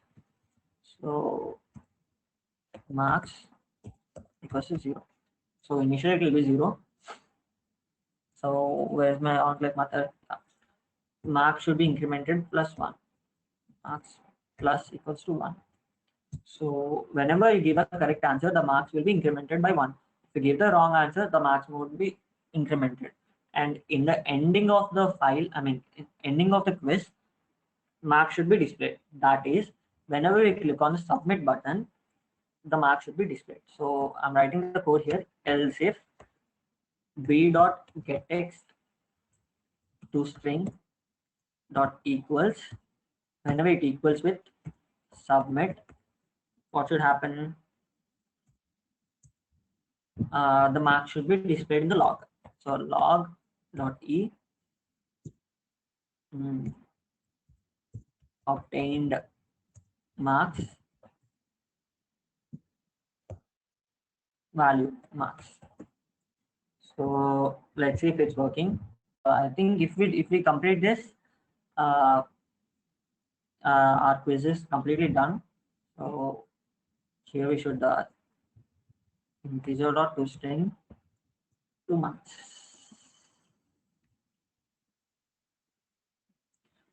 So marks equals to 0. So initially it will be 0. So where's my on-click method? Marks should be incremented plus 1. Marks plus equals to 1. So whenever you give a correct answer, the marks will be incremented by 1. If you give the wrong answer, the marks would be incremented. And in the ending of the file, I mean, ending of the quiz, marks should be displayed. That is, whenever we click on the submit button, the marks should be displayed. So I'm writing the code here, else if b dot getText to string dot equals, whenever it equals with submit, what should happen? The mark should be displayed in the log. So log dot e obtained marks value marks. So let's see if it's working. I think if we complete this, uh, our quiz is completely done. So here we should integer dot to string 2 months.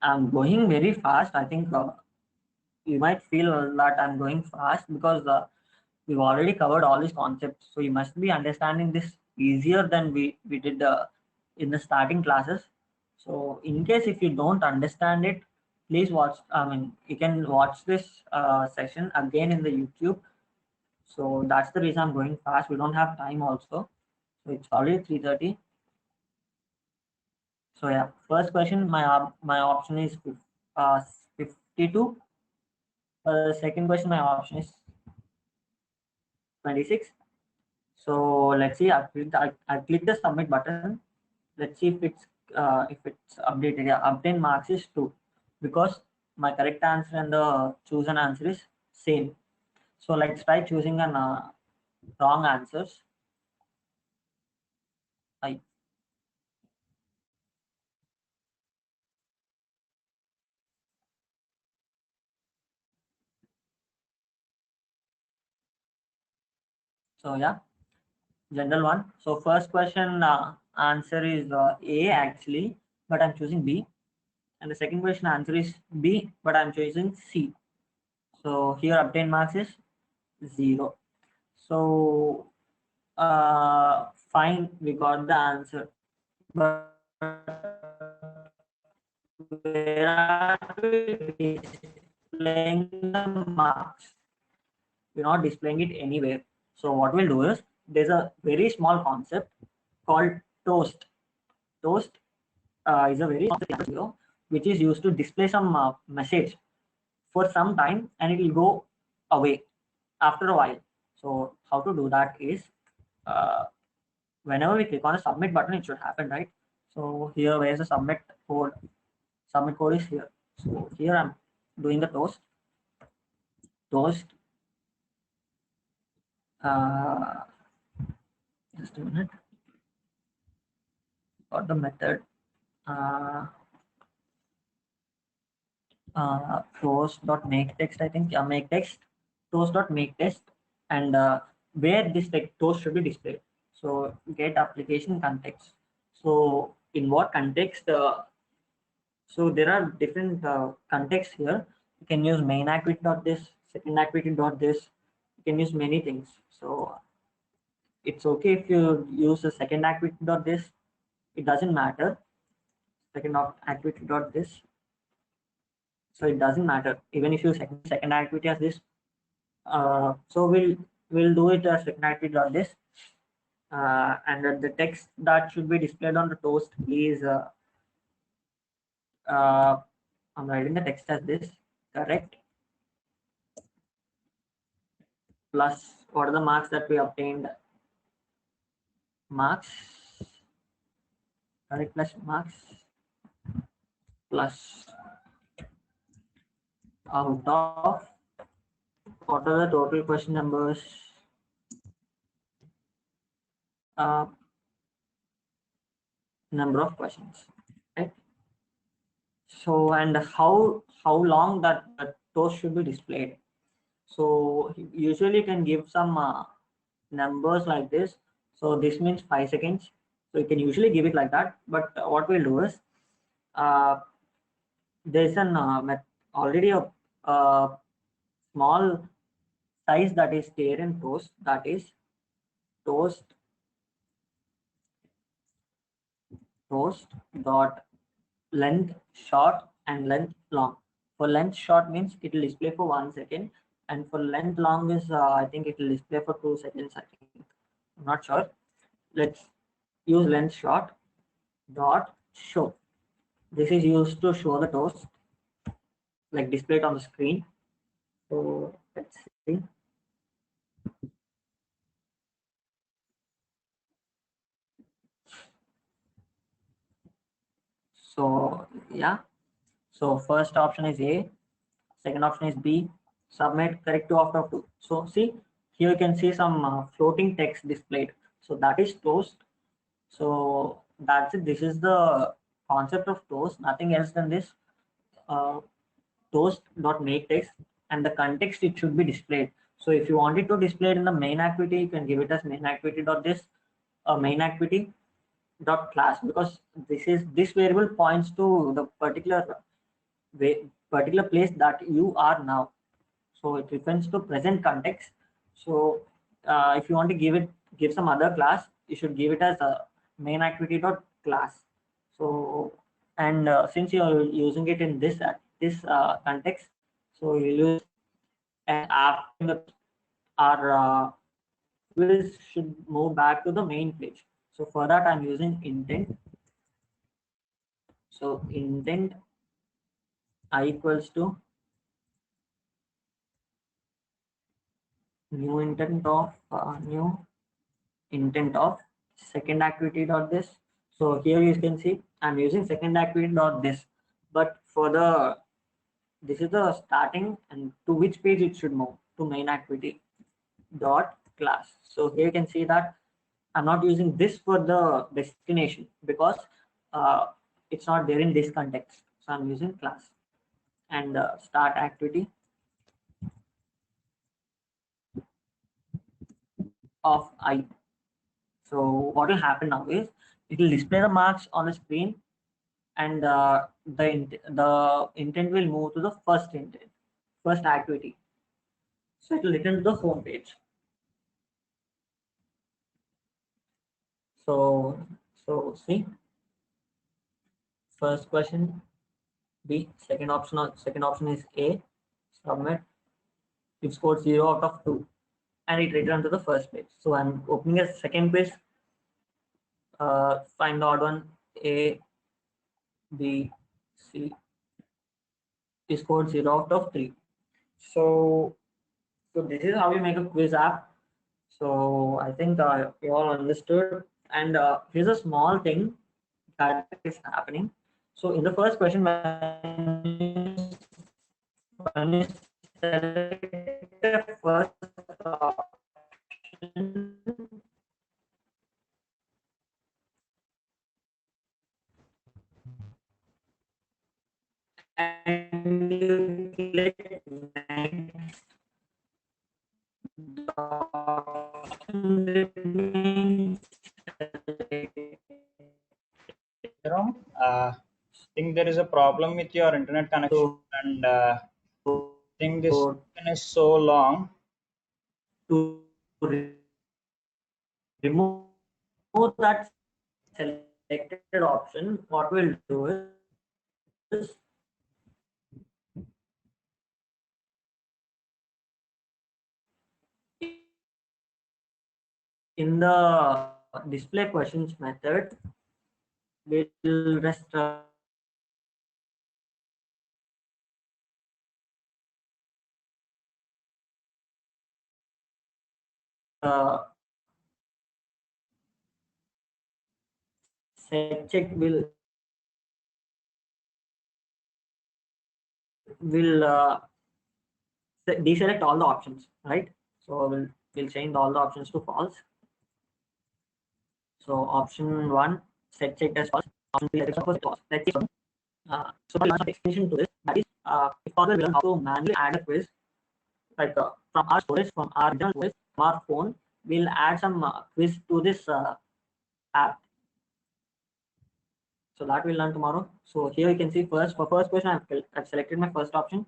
I'm going very fast. I think you might feel that I'm going fast because we've already covered all these concepts. So you must be understanding this easier than we did in the starting classes. So in case if you don't understand it, please watch. I mean, you can watch this session again in the YouTube. So that's the reason I'm going fast. We don't have time also. So it's already 3:30. So yeah, first question, my option is uh, 52. Second question, my option is 26. So let's see. I clicked the submit button. Let's see if it's updated. Yeah, obtain marks is 2 because my correct answer and the chosen answer is same. So let's try choosing an wrong answers. I so yeah, general one. So first question answer is A actually, but I'm choosing B. And the second question answer is B, but I'm choosing C. So here obtain marks is 0. So fine, we got the answer. But where are we displaying the marks? We're not displaying it anywhere. So what we'll do is there's a very small concept called toast. Toast is a very small which is used to display some message for some time and it will go away after a while. So how to do that is uh, whenever we click on the submit button, it should happen, right? So here, where's the submit code? Submit code is here. So here I'm doing the toast. Toast. Uh, just a minute. got the method. Toast.makeText, I think. Yeah, make text, toast.makeText, and where this toast should be displayed. So get application context. So in what context? So there are different contexts here. You can use main activity dot this, second activity dot this. You can use many things. So it's okay if you use the second activity dot this. It doesn't matter. Second activity dot this. So it doesn't matter even if you second activity as this. So we'll do it as second activity dot this. And the text that should be displayed on the toast is uh, I'm writing the text as this, correct, plus what are the marks that we obtained, marks, correct, plus marks, plus out of what are the total question numbers, uh, number of questions, right? So and how long that toast should be displayed. So usually you can give some numbers like this. So this means 5 seconds. So you can usually give it like that. But what we'll do is uh, there's an already a small size that is there in toast, that is toast dot length short and length long. For length short means it will display for 1 second, and for length long is I think it will display for 2 seconds. I think I'm not sure. Let's use length short dot show. This is used to show the toast, like displayed on the screen. So let's see. So yeah. So first option is A, second option is B. Submit correct 2 out of 2. So see, here you can see some floating text displayed. So that is toast. So that's it. This is the concept of toast. Nothing else than this. Uh, toast.makeText, and the context it should be displayed. So if you want it to display it in the main activity, you can give it as main activity dot this, main activity dot class, because this variable points to the particular place that you are now. So it refers to present context. So if you want to give some other class, you should give it as a main activity dot class. So and since you are using it in this context, so you use, and after the our quiz should move back to the main page. So for that I'm using intent. So intent I equals to new intent of second activity dot this. So here you can see I'm using second activity dot this, but for the this is the starting, and to which page it should move, to main activity dot class. So here you can see that I'm not using this for the destination because uh, it's not there in this context. So I'm using class and start activity of I. So what will happen now is it will display the marks on the screen, and the intent will move to the first activity. So it will return to the home page. So see, first question B, second option is A, submit. It scored 0 out of 2, and it returned to the first page. So I'm opening a second page. Find the odd one. A, B, C. It scored 0 out of 3. So so this is how you make a quiz app. So I think you all understood. And here's a small thing that is happening. So in the first question, when you select the first option, and you click next, the option remains selected. Jerome, I think there is a problem with your internet connection, So and I think this session is so long. to remove that selected option, what we'll do is in the display questions method, we'll rest set check will deselect all the options, right? So we'll change all the options to false. So option one, set check as false. Option two, let it false. Let's see. So the explanation to this, that is, if possible, we'll learn how to manually add a quiz, like from our storage, from our internal storage, from our phone, we'll add some quiz to this app. So that we'll learn tomorrow. So here you can see first, for first question, I've selected my first option.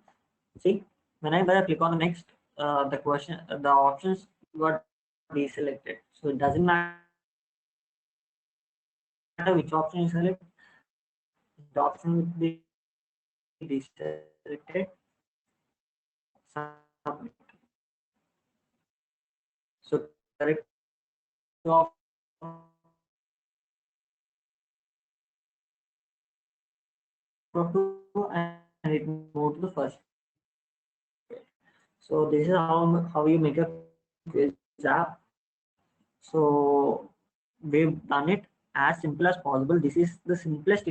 See, whenever I click on the next, the options got deselected. So it doesn't matter which option you select, the option will be deselected. Submit. So correct option and it moved to the first. So this is how you make a quiz app. So we've done it as simple as possible. This is the simplest